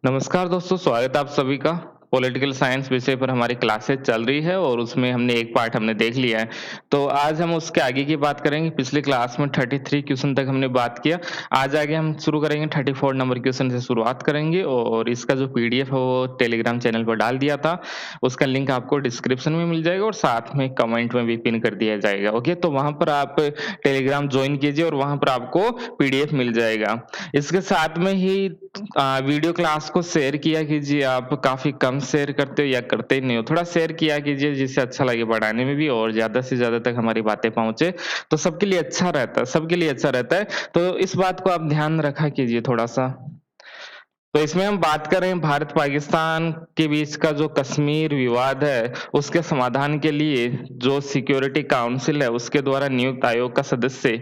नमस्कार दोस्तों, स्वागत है आप सभी का। पॉलिटिकल साइंस विषय पर हमारी क्लासेस चल रही है और उसमें हमने एक पार्ट हमने देख लिया है। तो आज हम उसके आगे की बात करेंगे। पिछली क्लास में 33 क्वेश्चन तक हमने बात किया। आज आगे हम शुरू करेंगे 34 नंबर क्वेश्चन से शुरुआत करेंगे और इसका जो पीडीएफ है वो टेलीग्राम चैनल पर डाल दिया था। उसका लिंक आपको डिस्क्रिप्शन में मिल जाएगा और साथ में कमेंट में भी पिन कर दिया जाएगा। ओके, तो वहाँ पर आप टेलीग्राम जॉइन कीजिए और वहाँ पर आपको पीडीएफ मिल जाएगा। इसके साथ में ही वीडियो क्लास को शेयर किया कीजिए। आप काफ़ी कम शेयर करते हो या करते ही नहीं हो। थोड़ा शेयर किया कीजिए जिससे अच्छा लगे पढ़ाने में भी और ज़्यादा से ज़्यादा तक हमारी बातें पहुँचे, तो सबके लिए अच्छा रहता है, सबके लिए अच्छा रहता है। तो इस बात को आप ध्यान रखा कीजिए थोड़ा-सा। तो इसमें हम बात करें भारत-पाकिस्तान के बीच का जो कश्मीर विवाद है, उसके समाधान के लिए जो सिक्योरिटी काउंसिल है, उसके द्वारा नियुक्त आयोग का सदस्य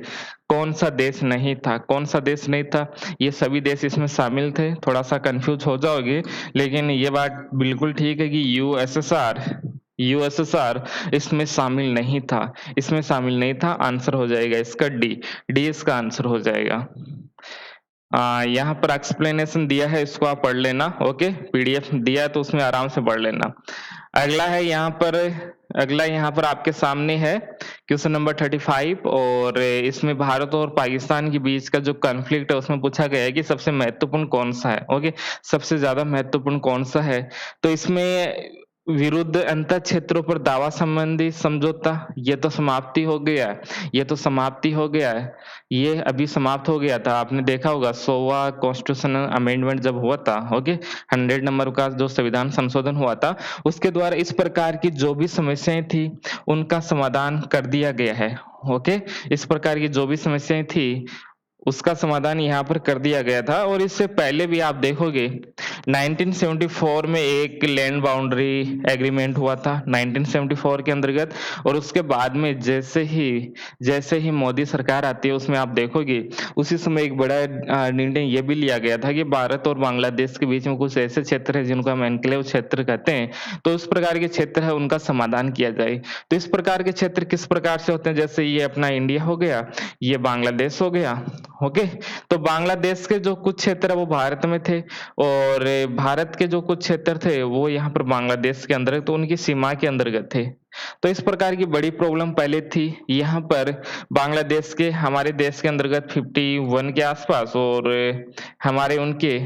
कौन-सा देश नहीं था? कौन-सा देश नहीं था? ये सभी देश इसमें शामिल थे। थोड़ा-सा कन्फ्यूज़ हो जाओगे, लेकिन ये बात बिल्कुल ठीक है कि यूएसएसआर इसमें शामिल नहीं था। इसमें शामिल नहीं था, आंसर हो जाएगा इसका डी। डी इसका आंसर हो जाएगा। यहाँ पर एक्सप्लेनेशन दिया है, इसको आप पढ़ लेना। ओके, पीडीएफ दिया है तो उसमें आराम से पढ़ लेना। अगला है यहाँ पर अगला यहाँ पर आपके सामने है क्वेश्चन नंबर 35 और इसमें भारत और पाकिस्तान के बीच का जो कॉन्फ्लिक्ट है उसमें पूछा गया है कि सबसे महत्वपूर्ण कौन-सा है? ओके, सबसे ज़्यादा महत्वपूर्ण कौन-सा है? तो इसमें विरुद्ध अंतर क्षेत्रों पर दावा संबंधी समझौता, ये तो समाप्ति हो गया है। ये तो समाप्ति हो गया है। ये अभी समाप्त हो गया था। आपने देखा होगा 100वां कॉन्स्टिट्यूशनल अमेंडमेंट जब हुआ था, ओके, 100 नंबर का जो संविधान संशोधन हुआ था, उसके द्वारा इस प्रकार की जो भी समस्याएँ थी, उनका समाधान कर दिया गया है। ओके, इस प्रकार की जो भी समस्याएँ थी, उसका समाधान यहाँ पर कर दिया गया था और इससे पहले भी आप देखोगे 1974 में एक लैंड बाउंड्री एग्रीमेंट हुआ था 1974 के अंतर्गत और उसके बाद में जैसे ही मोदी सरकार आती है उसमें आप देखोगे उसी समय एक बड़ा निर्णय ये भी लिया गया था कि भारत और बांग्लादेश के बीच में कुछ ऐसे क्षेत्र है जिनको हम एन्क्लेव क्षेत्र कहते हैं, तो उस प्रकार के क्षेत्र है उनका समाधान किया जाए। तो इस प्रकार के क्षेत्र किस प्रकार से होते हैं, जैसे ये अपना इंडिया हो गया, ये बांग्लादेश हो गया। ओके, तो बांग्लादेश के जो कुछ क्षेत्र है वो भारत में थे और भारत के जो कुछ क्षेत्र थे वो यहाँ पर बांग्लादेश के अंदर तो उनकी सीमा के अंतर्गत थे। तो इस प्रकार की बड़ी प्रॉब्लम पहले थी। यहाँ पर बांग्लादेश के हमारे देश के अंतर्गत 51 के आसपास और हमारे उनके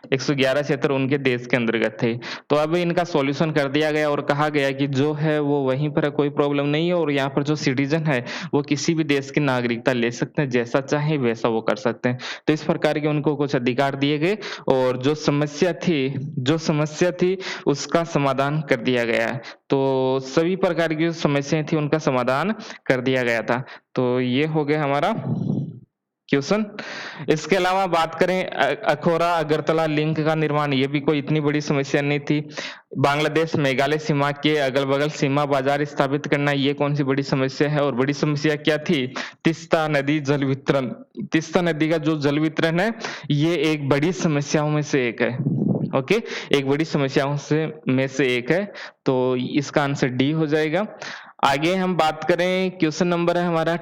111 क्षेत्र उनके देश के अंतर्गत थे। तो अब इनका सॉल्यूशन कर दिया गया और कहा गया कि जो है वो वहीं पर है, कोई प्रॉब्लम नहीं है और यहाँ पर जो सिटीज़न है, वो किसी भी देश की नागरिकता ले सकते हैं, जैसा चाहे वैसा वो कर सकते हैं। तो इस प्रकार के उनको कुछ अधिकार दिए गए और जो समस्या थी उसका समाधान कर दिया गया है। तो सभी प्रकार की जो समस्याएँ थी उनका समाधान कर दिया गया था। तो ये हो गया हमारा क्वेश्चन। इसके अलावा बात करें अखौरा अगरतला लिंक का निर्माण, ये भी कोई इतनी बड़ी समस्या नहीं थी। बांग्लादेश मेघालय सीमा के अगल-बगल सीमा बाजार स्थापित करना, ये कौन-सी बड़ी समस्या है और बड़ी समस्या क्या थी? तीस्ता नदी जल वितरण। तीस्ता नदी का जो जल वितरण है, ये एक बड़ी समस्याओं में से एक है। ओके, एक बड़ी समस्याओं में से एक है, तो इसका आंसर डी हो जाएगा। आगे हम बात करें, क्वेश्चन नंबर है हमारा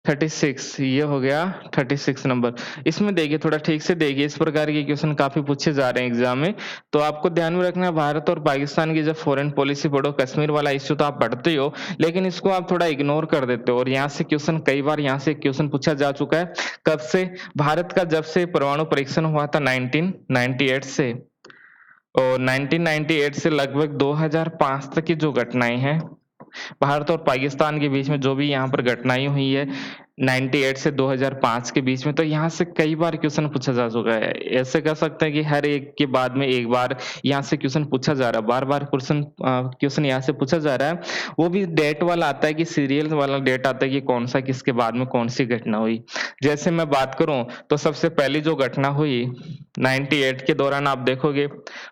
36 ये हो गया 36 नंबर। इसमें देखिए थोड़ा ठीक से देखिए, इस प्रकार के क्वेश्चन काफ़ी पूछे जा रहे हैं एग्ज़ाम में। तो आपको ध्यान में रखना है, भारत और पाकिस्तान की जब फ़ॉरेन पॉलिसी पढ़ो, कश्मीर वाला इश्यू तो आप पढ़ते हो, लेकिन इसको आप थोड़ा इग्नोर कर देते हो और यहाँ से क्वेश्चन कई बार यहाँ से क्वेश्चन पूछा जा चुका है। कब से? भारत का जब से परमाणु परीक्षण हुआ था 1998 से और 1998 से लगभग 2005 तक की जो घटनाएँ हैं, भारत और पाकिस्तान के बीच में जो भी यहाँ पर घटनाएँ हुई है 98 से 2005 के बीच में, तो यहाँ से कई बार क्वेश्चन पूछा जा चुका है। ऐसे कह सकते हैं कि हर एक के बाद में एक बार यहाँ से क्वेश्चन पूछा जा रहा है, बार-बार क्वेश्चन यहाँ से पूछा जा रहा है। वो भी डेट वाला आता है कि सीरियल वाला डेट आता है कि कौन-सा किसके बाद में कौन-सी घटना हुई। जैसे मैं बात करूँ तो सबसे पहली जो घटना हुई 98 के दौरान आप देखोगे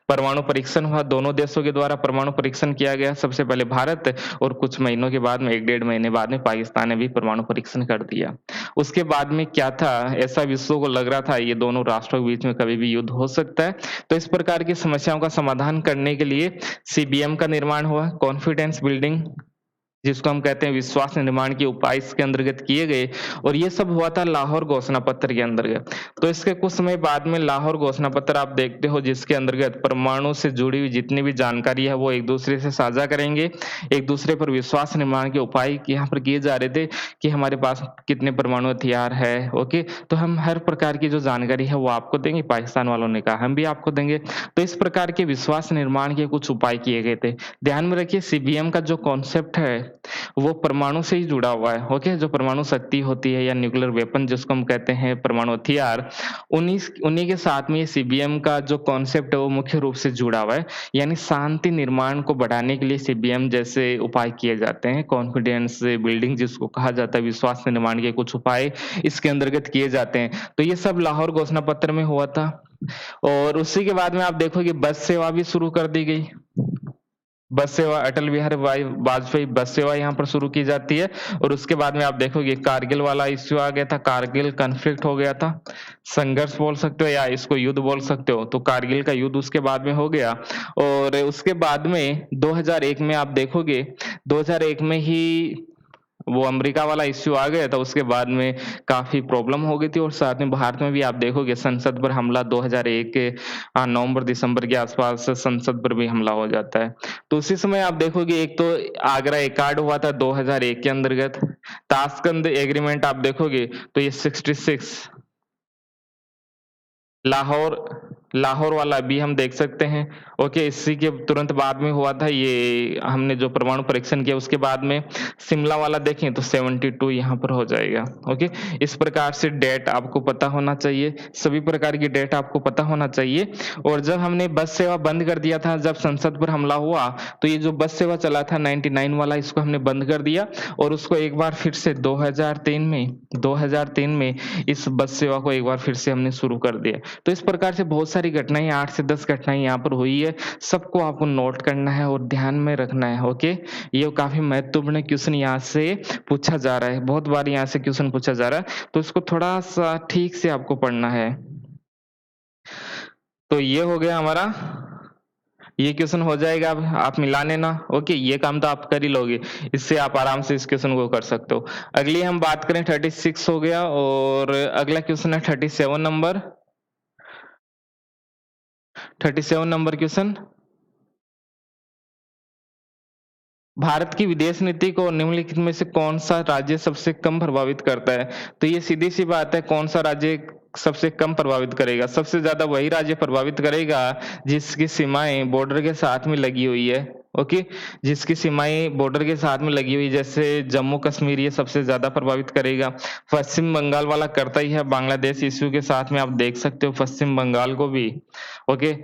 परमाणु परीक्षण हुआ, दोनों देशों के द्वारा परमाणु परीक्षण किया गया। सबसे पहले भारत और कुछ महीनों के बाद में 1 डेढ़ महीने बाद में पाकिस्तान ने भी परमाणु परीक्षण कर दिया। उसके बाद में क्या था, ऐसा विश्व को लग रहा था ये दोनों राष्ट्रों के बीच में कभी भी युद्ध हो सकता है। तो इस प्रकार की समस्याओं का समाधान करने के लिए सीबीएम का निर्माण हुआ, कॉन्फिडेंस बिल्डिंग जिसको हम कहते हैं विश्वास निर्माण के उपाय इसके अंतर्गत किए गए और ये सब हुआ था लाहौर घोषणा पत्र के अंतर्गत। तो इसके कुछ समय बाद में लाहौर घोषणा पत्र आप देखते हो जिसके अंतर्गत परमाणु से जुड़ी हुई जितनी भी जानकारी है वो एक दूसरे से साझा करेंगे, एक दूसरे पर विश्वास निर्माण के उपाय यहाँ पर किए जा रहे थे कि हमारे पास कितने परमाणु हथियार है, ओके। तो हम हर प्रकार की जो जानकारी है वो आपको देंगे, पाकिस्तान वालों ने कहा हम भी आपको देंगे। तो इस प्रकार के विश्वास निर्माण के कुछ उपाय किए गए थे। ध्यान में रखिए सीबीएम का जो कॉन्सेप्ट है वो परमाणु से ही जुड़ा हुआ है, ओके। जो परमाणु शक्ति होती है या न्यूक्लियर वेपन जिसको हम कहते हैं परमाणु हथियार, उन्हीं के साथ में ये सीबीएम का जो कॉन्सेप्ट है वो मुख्य रूप से जुड़ा हुआ है। यानी शांति निर्माण को बढ़ाने के लिए सीबीएम जैसे उपाय किए जाते हैं, कॉन्फिडेंस बिल्डिंग जिसको कहा जाता है, विश्वास निर्माण के कुछ उपाय इसके अंतर्गत किए जाते हैं। तो ये सब लाहौर घोषणा पत्र में हुआ था और उसी के बाद में आप देखोगे बस सेवा भी शुरू कर दी गई। बस सेवा अटल बिहारी वाजपेयी बस सेवा यहाँ पर शुरू की जाती है और उसके बाद में आप देखोगे कारगिल वाला इश्यू आ गया था, कारगिल कॉन्फ्लिक्ट हो गया था, संघर्ष बोल सकते हो या इसको युद्ध बोल सकते हो। तो कारगिल का युद्ध उसके बाद में हो गया और उसके बाद में 2001 में आप देखोगे 2001 में ही वो अमेरिका वाला इश्यू आ गया था, उसके बाद में काफ़ी प्रॉब्लम हो गई थी और साथ में भारत में भी आप देखोगे संसद पर हमला 2001 के नवंबर-दिसंबर के आसपास संसद पर भी हमला हो जाता है। तो उसी समय आप देखोगे एक तो आगरा एकॉर्ड हुआ था 2001 के अंतर्गत, ताशकंद एग्रीमेंट आप देखोगे तो ये 66 लाहौर लाहौर वाला भी हम देख सकते हैं, ओके। इसी के तुरंत बाद में हुआ था ये हमने जो परमाणु परीक्षण किया उसके बाद में शिमला वाला देखें तो 72 यहाँ पर हो जाएगा, ओके। इस प्रकार से डेट आपको पता होना चाहिए, सभी प्रकार की डेट आपको पता होना चाहिए। और जब हमने बस सेवा बंद कर दिया था, जब संसद पर हमला हुआ तो ये जो बस सेवा चला था 99 वाला इसको हमने बंद कर दिया और उसको एक बार फिर से 2003 में इस बस सेवा को एक बार फिर से हमने शुरू कर दिया। तो इस प्रकार से बहुत सारी घटनाएं 8 से 10 घटनाएं यहाँ पर हुई है, सबको आपको नोट करना है और ध्यान में रखना है, ओके। ये काफी महत्वपूर्ण क्वेश्चन यहाँ से पूछा जा रहा है, बहुत बार यहाँ से क्वेश्चन पूछा जा रहा है, तो इसको थोड़ा सा ठीक से आपको पढ़ना है। तो ये हो गया हमारा, ये क्वेश्चन हो जाएगा, अब आप मिला लेना, ओके। ये काम तो आप कर ही लोगे, इससे आप आराम से इस क्वेश्चन को कर सकते हो। अगली हम बात करें 36 हो गया और अगला क्वेश्चन है 37 नंबर। 37 नंबर क्वेश्चन, भारत की विदेश नीति को निम्नलिखित में से कौन सा राज्य सबसे कम प्रभावित करता है? तो ये सीधी सी बात है, कौन सा राज्य सबसे कम प्रभावित करेगा? सबसे ज्यादा वही राज्य प्रभावित करेगा जिसकी सीमाएं बॉर्डर के साथ में लगी हुई है, ओके। जिसकी सीमाएं बॉर्डर के साथ में लगी हुई, जैसे जम्मू कश्मीर, ये सबसे ज्यादा प्रभावित करेगा। पश्चिम बंगाल वाला करता ही है, बांग्लादेश इश्यू के साथ में आप देख सकते हो पश्चिम बंगाल को भी, ओके।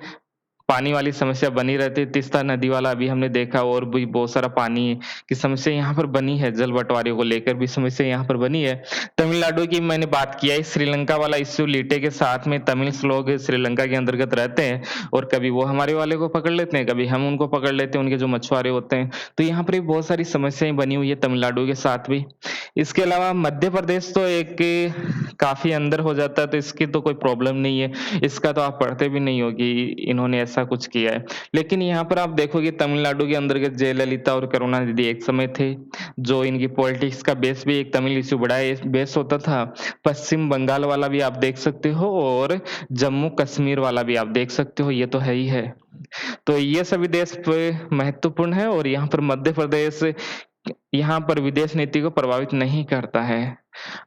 पानी वाली समस्या बनी रहती है, तीस्ता नदी वाला अभी हमने देखा और भी बहुत सारा पानी की समस्या यहाँ पर बनी है, जल बंटवारे को लेकर भी समस्या यहाँ पर बनी है। तमिलनाडु की मैंने बात किया है, श्रीलंका वाला इश्यू लीटे के साथ में तमिल लोग श्रीलंका के अंतर्गत रहते हैं और कभी वो हमारे वाले को पकड़ लेते हैं, कभी हम उनको पकड़ लेते हैं, उनके जो मछुआरे होते हैं। तो यहाँ पर भी बहुत सारी समस्याएं बनी हुई है तमिलनाडु के साथ भी। इसके अलावा मध्य प्रदेश तो एक काफी अंदर हो जाता है, तो इसकी तो कोई प्रॉब्लम नहीं है, इसका तो आप पढ़ते भी नहीं होगी इन्होंने ऐसा कुछ किया है। लेकिन यहाँ पर आप देखोगे तमिलनाडु के अंतर्गत जयललिता और करुणानिधि एक समय थे, जो इनकी पॉलिटिक्स का बेस भी एक तमिल इश्यू बड़ा बेस होता था। पश्चिम बंगाल वाला भी आप देख सकते हो और जम्मू कश्मीर वाला भी आप देख सकते हो, ये तो है ही है। तो ये सभी देश पे महत्वपूर्ण है और यहाँ पर मध्य प्रदेश यहाँ पर विदेश नीति को प्रभावित नहीं करता है।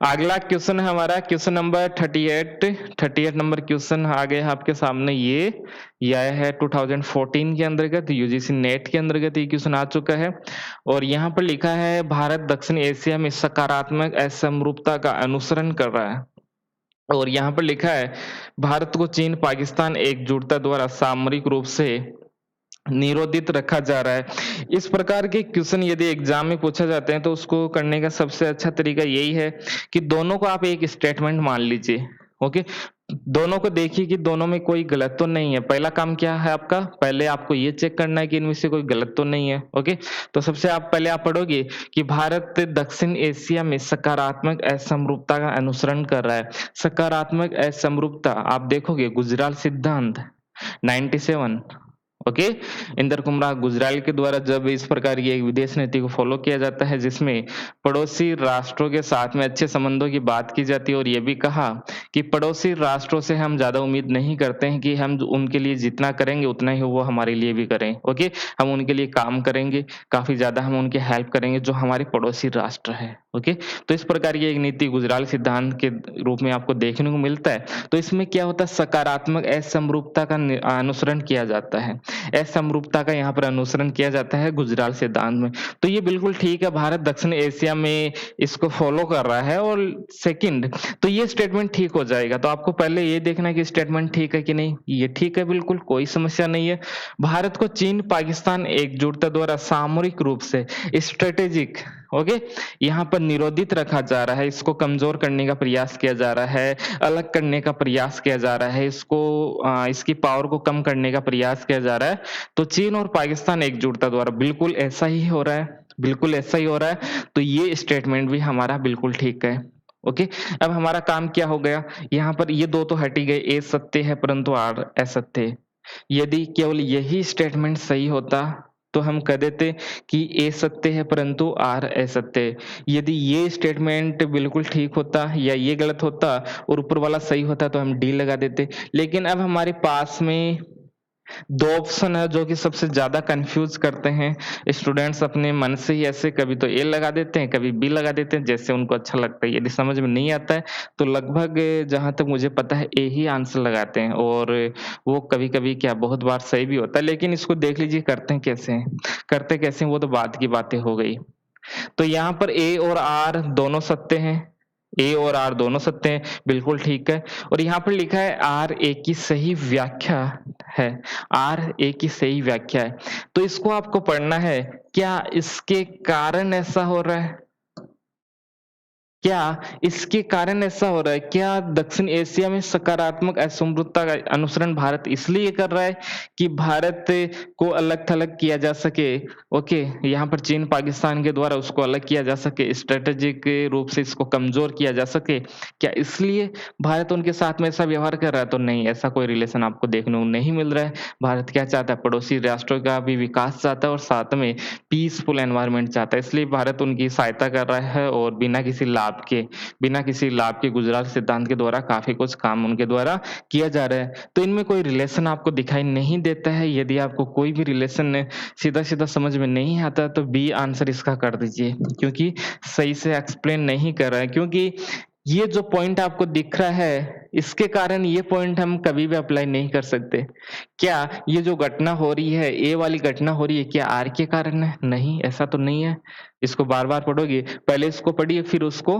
अगला क्वेश्चन है हमारा क्वेश्चन नंबर 38 नंबर क्वेश्चन आ गया है आपके सामने। ये आया है 2014 के अंतर्गत, यूजीसी नेट के अंतर्गत ये क्वेश्चन आ चुका है और यहाँ पर लिखा है भारत दक्षिण एशिया में सकारात्मक असमरूपता का अनुसरण कर रहा है और यहाँ पर लिखा है भारत को चीन पाकिस्तान एकजुटता द्वारा सामरिक रूप से निरोधित रखा जा रहा है। इस प्रकार के क्वेश्चन यदि एग्जाम में पूछा जाते हैं तो उसको करने का सबसे अच्छा तरीका यही है कि दोनों को आप एक स्टेटमेंट मान लीजिए, ओके। दोनों को देखिए कि दोनों में कोई गलत तो नहीं है। पहला काम क्या है आपका, पहले आपको ये चेक करना है कि इनमें से कोई गलत तो नहीं है, ओके। तो सबसे पहले आप पढ़ोगे कि भारत दक्षिण एशिया में सकारात्मक असमरूपता का अनुसरण कर रहा है। सकारात्मक असमरूपता आप देखोगे गुजराल सिद्धांत 97, ओके, इंदर कुमार गुजराल के द्वारा जब इस प्रकार की एक विदेश नीति को फॉलो किया जाता है जिसमें पड़ोसी राष्ट्रों के साथ में अच्छे संबंधों की बात की जाती है और ये भी कहा कि पड़ोसी राष्ट्रों से हम ज़्यादा उम्मीद नहीं करते हैं कि हम उनके लिए जितना करेंगे उतना ही वो हमारे लिए भी करें। ओके, हम उनके लिए काम करेंगे, काफ़ी ज़्यादा हम उनकी हेल्प करेंगे जो हमारे पड़ोसी राष्ट्र है। ओके, तो इस प्रकार की एक नीति गुजराल सिद्धांत के रूप में आपको देखने को मिलता है। तो इसमें क्या होता है, सकारात्मक असमरूपता का अनुसरण किया जाता है। असमरूपता का यहाँ पर अनुसरण किया जाता है गुजराल सिद्धांत में। तो ये बिल्कुल ठीक है, भारत दक्षिण एशिया में इसको फॉलो कर रहा है। और सेकंड, तो ये स्टेटमेंट ठीक हो जाएगा। तो आपको पहले ये देखना है कि स्टेटमेंट ठीक है कि नहीं। ये ठीक है, बिल्कुल कोई समस्या नहीं है। भारत को चीन पाकिस्तान एकजुटता द्वारा सामरिक रूप से स्ट्रेटेजिक, ओके, यहाँ पर निरोधित रखा जा रहा है, इसको कमजोर करने का प्रयास किया जा रहा है, अलग करने का प्रयास किया जा रहा है, इसको इसकी पावर को कम करने का प्रयास किया जा रहा है। तो चीन और पाकिस्तान एकजुटता द्वारा बिल्कुल ऐसा ही हो रहा है, बिल्कुल ऐसा ही हो रहा है। तो ये स्टेटमेंट भी हमारा बिल्कुल ठीक है। ओके, अब हमारा काम क्या हो गया, यहाँ पर ये दो तो हट ही गए, ए सत्य है परंतु आर असत्य है। यदि केवल यही स्टेटमेंट सही होता तो हम कह देते कि ए सत्य है परंतु आर असत्य है। यदि ये स्टेटमेंट बिल्कुल ठीक होता या ये गलत होता और ऊपर वाला सही होता तो हम डी लगा देते। लेकिन अब हमारे पास में दो ऑप्शन है जो कि सबसे ज्यादा कंफ्यूज करते हैं स्टूडेंट्स अपने मन से ही। ऐसे कभी तो ए लगा देते हैं, कभी बी लगा देते हैं, जैसे उनको अच्छा लगता है। यदि समझ में नहीं आता है तो लगभग जहां तक मुझे पता है ए ही आंसर लगाते हैं। और वो कभी कभी क्या बहुत बार सही भी होता है। लेकिन इसको देख लीजिए करते हैं कैसे हैं, करते कैसे हैं वो तो बाद की बातें हो गई। तो यहाँ पर ए और आर दोनों सत्य हैं, ए और आर दोनों सत्य हैं, बिल्कुल ठीक है। और यहाँ पर लिखा है आर ए की सही व्याख्या है, आर ए की सही व्याख्या है। तो इसको आपको पढ़ना है, क्या इसके कारण ऐसा हो रहा है, क्या इसके कारण ऐसा हो रहा है, क्या दक्षिण एशिया में सकारात्मक असमरूपता का अनुसरण भारत इसलिए कर रहा है कि भारत को अलग थलग किया जा सके। ओके, यहाँ पर चीन पाकिस्तान के द्वारा उसको अलग किया जा सके, स्ट्रेटेजिक रूप से इसको कमजोर किया जा सके, क्या इसलिए भारत उनके साथ में ऐसा व्यवहार कर रहा है। तो नहीं, ऐसा कोई रिलेशन आपको देखने को नहीं मिल रहा है। भारत क्या चाहता है, पड़ोसी राष्ट्रों का भी विकास चाहता है और साथ में पीसफुल एनवायरनमेंट चाहता है। इसलिए भारत उनकी सहायता कर रहा है और बिना किसी लाभ के गुजराल सिद्धांत के द्वारा काफी कुछ काम उनके द्वारा किया जा रहा है। तो इनमें कोई रिलेशन आपको दिखाई नहीं देता है। यदि आपको कोई भी रिलेशन सीधा सीधा समझ में नहीं आता तो बी आंसर इसका कर दीजिए, क्योंकि सही से एक्सप्लेन नहीं कर रहा है। क्योंकि ये जो पॉइंट आपको दिख रहा है इसके कारण ये पॉइंट हम कभी भी अप्लाई नहीं कर सकते। क्या ये जो घटना हो रही है, ए वाली घटना हो रही है, क्या आर के कारण है? नहीं, ऐसा तो नहीं है। इसको बार बार पढ़ोगे, पहले इसको पढ़िए फिर उसको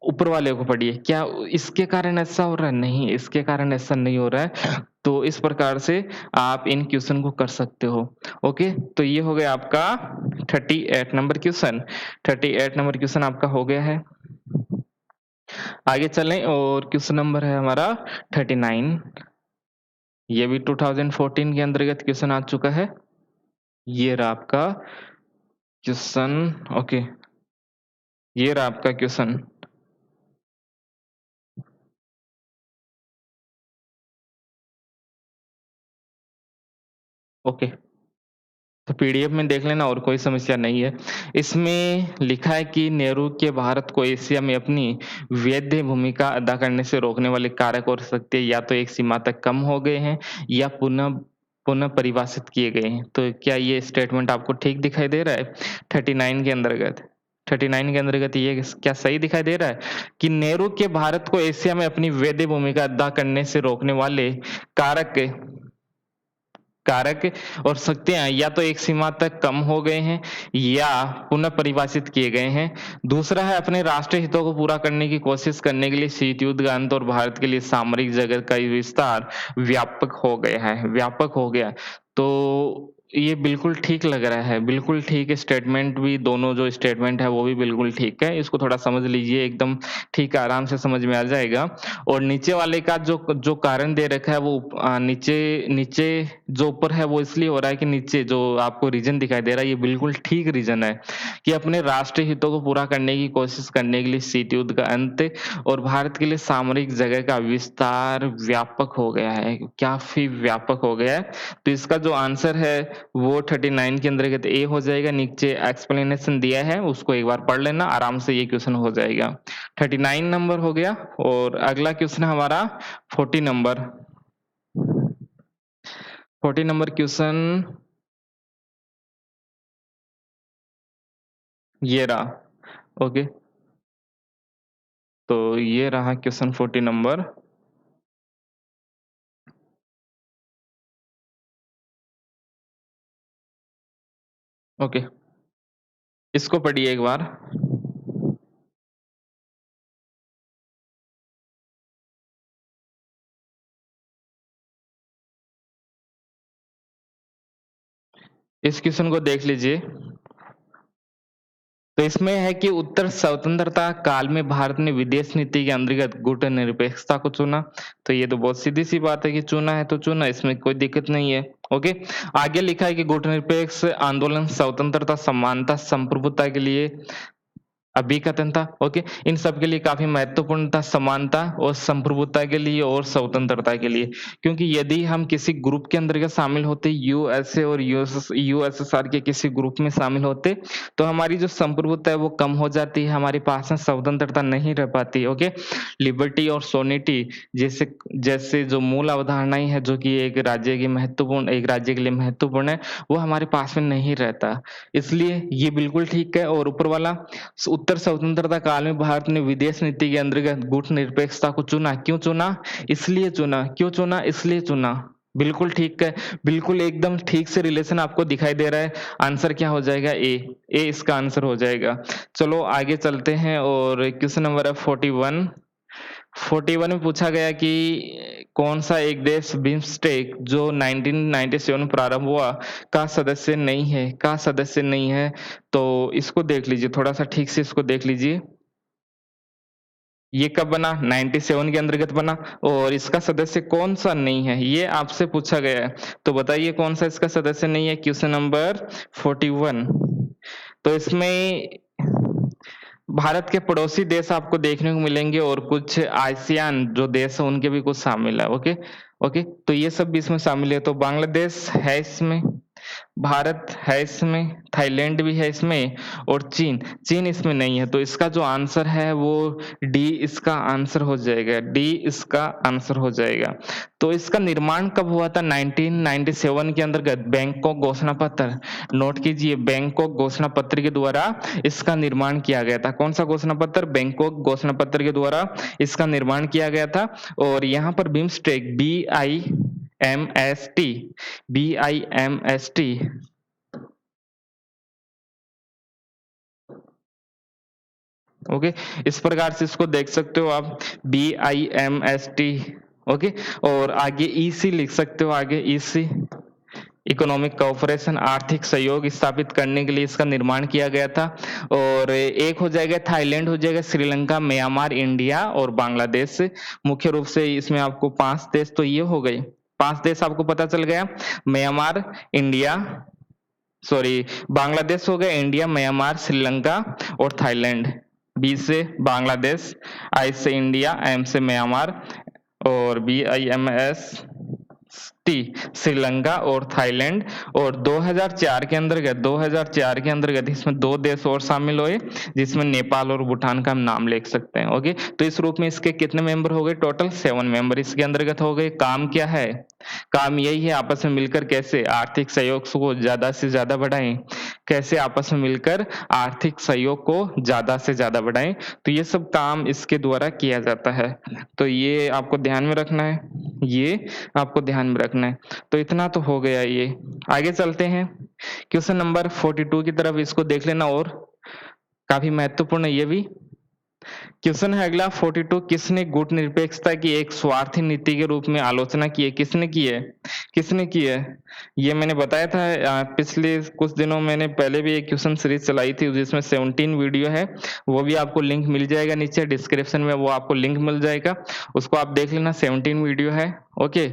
ऊपर वाले को पढ़िए, क्या इसके कारण ऐसा हो रहा है? नहीं, इसके कारण ऐसा नहीं हो रहा है। तो इस प्रकार से आप इन क्वेश्चन को कर सकते हो। ओके, तो ये हो गया आपका 38 नंबर क्वेश्चन। 38 नंबर क्वेश्चन आपका हो गया है। आगे चलें और क्वेश्चन नंबर है हमारा 39। ये भी 2014 के अंतर्गत क्वेश्चन आ चुका है। ये रहा आपका क्वेश्चन। ओके, ये रहा आपका क्वेश्चन। ओके, तो पीडीएफ में देख लेना और कोई समस्या नहीं है। इसमें लिखा है कि नेहरू के भारत को एशिया में अपनी वैध भूमिका अदा करने से रोकने वाले कारक और शक्ति या तो एक सीमा तक कम हो गए हैं या पुनः पुनः परिभाषित किए गए हैं। तो क्या ये स्टेटमेंट आपको ठीक दिखाई दे रहा है 39 के अंतर्गत? 39 के अंतर्गत ये क्या सही दिखाई दे रहा है कि नेहरू के भारत को एशिया में अपनी वैध भूमिका अदा करने से रोकने वाले कारक कारक और शक्तियां या तो एक सीमा तक कम हो गए हैं या पुनः परिभाषित किए गए हैं। दूसरा है अपने राष्ट्रीय हितों को पूरा करने की कोशिश करने के लिए शीत युद्ध का अंत और भारत के लिए सामरिक जगत का विस्तार व्यापक हो गया है, व्यापक हो गया। तो ये बिल्कुल ठीक लग रहा है, बिल्कुल ठीक स्टेटमेंट भी दोनों जो स्टेटमेंट है वो भी बिल्कुल ठीक है। इसको थोड़ा समझ लीजिए एकदम ठीक है, आराम से समझ में आ जाएगा। और नीचे वाले का जो जो कारण दे रखा है वो नीचे नीचे जो ऊपर है वो इसलिए हो रहा है कि नीचे जो आपको रीज़न दिखाई दे रहा है ये बिल्कुल ठीक रीज़न है कि अपने राष्ट्रीय हितों को पूरा करने की कोशिश करने के लिए शीत युद्ध का अंत और भारत के लिए सामरिक जगह का विस्तार व्यापक हो गया है, काफ़ी व्यापक हो गया है। तो इसका जो आंसर है वो 39 के अंतर्गत ए हो जाएगा। नीचे एक्सप्लेनेशन दिया है उसको एक बार पढ़ लेना, आराम से ये क्वेश्चन हो जाएगा। 39 नंबर हो गया और अगला क्वेश्चन हमारा 40 नंबर। 40 नंबर क्वेश्चन ये रहा। ओके, तो ये रहा क्वेश्चन 40 नंबर। ओके, इसको पढ़िए एक बार। इस क्वेश्चन को देख लीजिए। तो इसमें है कि उत्तर स्वतंत्रता काल में भारत ने विदेश नीति के अंतर्गत गुटनिरपेक्षता को चुना। तो ये तो बहुत सीधी सी बात है कि चुना है तो चुना, इसमें कोई दिक्कत नहीं है। ओके, आगे लिखा है कि गुटनिरपेक्ष आंदोलन स्वतंत्रता, समानता, संप्रभुता के लिए अभिकथन था। ओके, इन सब के लिए काफी महत्वपूर्ण था, समानता और संप्रभुता के लिए और स्वतंत्रता के लिए। क्योंकि यदि हम किसी ग्रुप के अंतर्गत शामिल होते, यूएसए और यूएसएसआर के किसी ग्रुप में शामिल होते, तो हमारी जो संप्रभुता है वो कम हो जाती है, हमारे पास में स्वतंत्रता नहीं रह पाती। ओके, लिबर्टी और सोनिटी जैसे जैसे जो मूल अवधारणाएं है जो कि एक राज्य की महत्वपूर्ण, एक राज्य के लिए महत्वपूर्ण है, वो हमारे पास में नहीं रहता। इसलिए ये बिल्कुल ठीक है। और ऊपर वाला, उत्तर स्वतंत्रता काल में भारत ने विदेश नीति के अंतर्गत गुटनिरपेक्षता को चुना। क्यों चुना? इसलिए चुना। क्यों चुना? इसलिए चुना। बिल्कुल ठीक है, बिल्कुल एकदम ठीक से रिलेशन आपको दिखाई दे रहा है। आंसर क्या हो जाएगा? ए। ए इसका आंसर हो जाएगा। चलो आगे चलते हैं और क्वेश्चन नंबर है 41। 41 में पूछा गया कि कौन सा एक देश बिम्स्टेक जो 1997 में प्रारंभ हुआ का सदस्य नहीं है, का सदस्य नहीं है। तो इसको देख लीजिए, थोड़ा सा ठीक से इसको देख लीजिए। ये कब बना? 97 के अंतर्गत बना। और इसका सदस्य कौन सा नहीं है ये आपसे पूछा गया है। तो बताइए कौन सा इसका सदस्य नहीं है। Question number 41। तो इसमें भारत के पड़ोसी देश आपको देखने को मिलेंगे और कुछ आसियान जो देश है उनके भी कुछ शामिल है। ओके, ओके, तो ये सब भी इसमें शामिल है। तो बांग्लादेश है इसमें, भारत है इसमें, थाईलैंड भी है इसमें और चीन, चीन इसमें नहीं है। तो इसका जो आंसर है वो डी इसका आंसर हो जाएगा। डी इसका आंसर हो जाएगा। तो इसका निर्माण कब हुआ था? 1997 के अंतर्गत बैंकॉक घोषणा पत्र, नोट कीजिए, बैंकॉक घोषणा पत्र के द्वारा इसका निर्माण किया गया था। कौन सा घोषणा पत्र? बैंकॉक घोषणा पत्र के द्वारा इसका निर्माण किया गया था। और यहाँ पर बिम्स्टेक, BIMST, BIMST, ओके, इस प्रकार से इसको देख सकते हो आप, BIMST। ओके, और आगे EC लिख सकते हो, आगे EC, इकोनॉमिक कोऑपरेशन, आर्थिक सहयोग स्थापित करने के लिए इसका निर्माण किया गया था। और एक हो जाएगा थाईलैंड, हो जाएगा श्रीलंका, म्यांमार, इंडिया और बांग्लादेश। मुख्य रूप से इसमें आपको 5 देश तो ये हो गए, 5 देश आपको पता चल गया। म्यांमार, इंडिया, सॉरी, बांग्लादेश हो गया, इंडिया, म्यांमार, श्रीलंका और थाईलैंड। बी से बांग्लादेश, आई से इंडिया, एम से म्यांमार और BIMS टी श्रीलंका और थाईलैंड। और 2004 के अंतर्गत, 2004 के अंतर्गत इसमें 2 देश और शामिल हुए जिसमें नेपाल और भूटान का हम नाम लिख सकते हैं। ओके, तो इस रूप में इसके कितने मेंबर हो गए? टोटल 7 मेंबर इसके अंतर्गत हो गए। काम क्या है? काम यही है आपस में मिलकर कैसे आर्थिक सहयोग को ज्यादा से ज्यादा बढ़ाएं, कैसे आपस में मिलकर आर्थिक सहयोग को ज्यादा से ज्यादा बढ़ाएं। तो ये सब काम इसके द्वारा किया जाता है। तो ये आपको ध्यान में रखना है, ये आपको ध्यान में रखना है। तो इतना तो हो गया ये। आगे चलते हैं क्वेश्चन नंबर 42 की तरफ, इसको देख लेना और काफी महत्वपूर्ण है ये भी। क्वेश्चन है अगला 42, किसने गुट निरपेक्षता की एक स्वार्थी नीति के रूप में आलोचना की है? किसने की है? किसने की है? ये मैंने बताया था पिछले कुछ दिनों मैंने पहले भी एक क्वेश्चन सीरीज चलाई थी जिसमें 17 वीडियो है, वो भी आपको लिंक मिल जाएगा नीचे डिस्क्रिप्शन में, वो आपको लिंक मिल जाएगा, उसको आप देख लेना। 17 वीडियो है, ओके।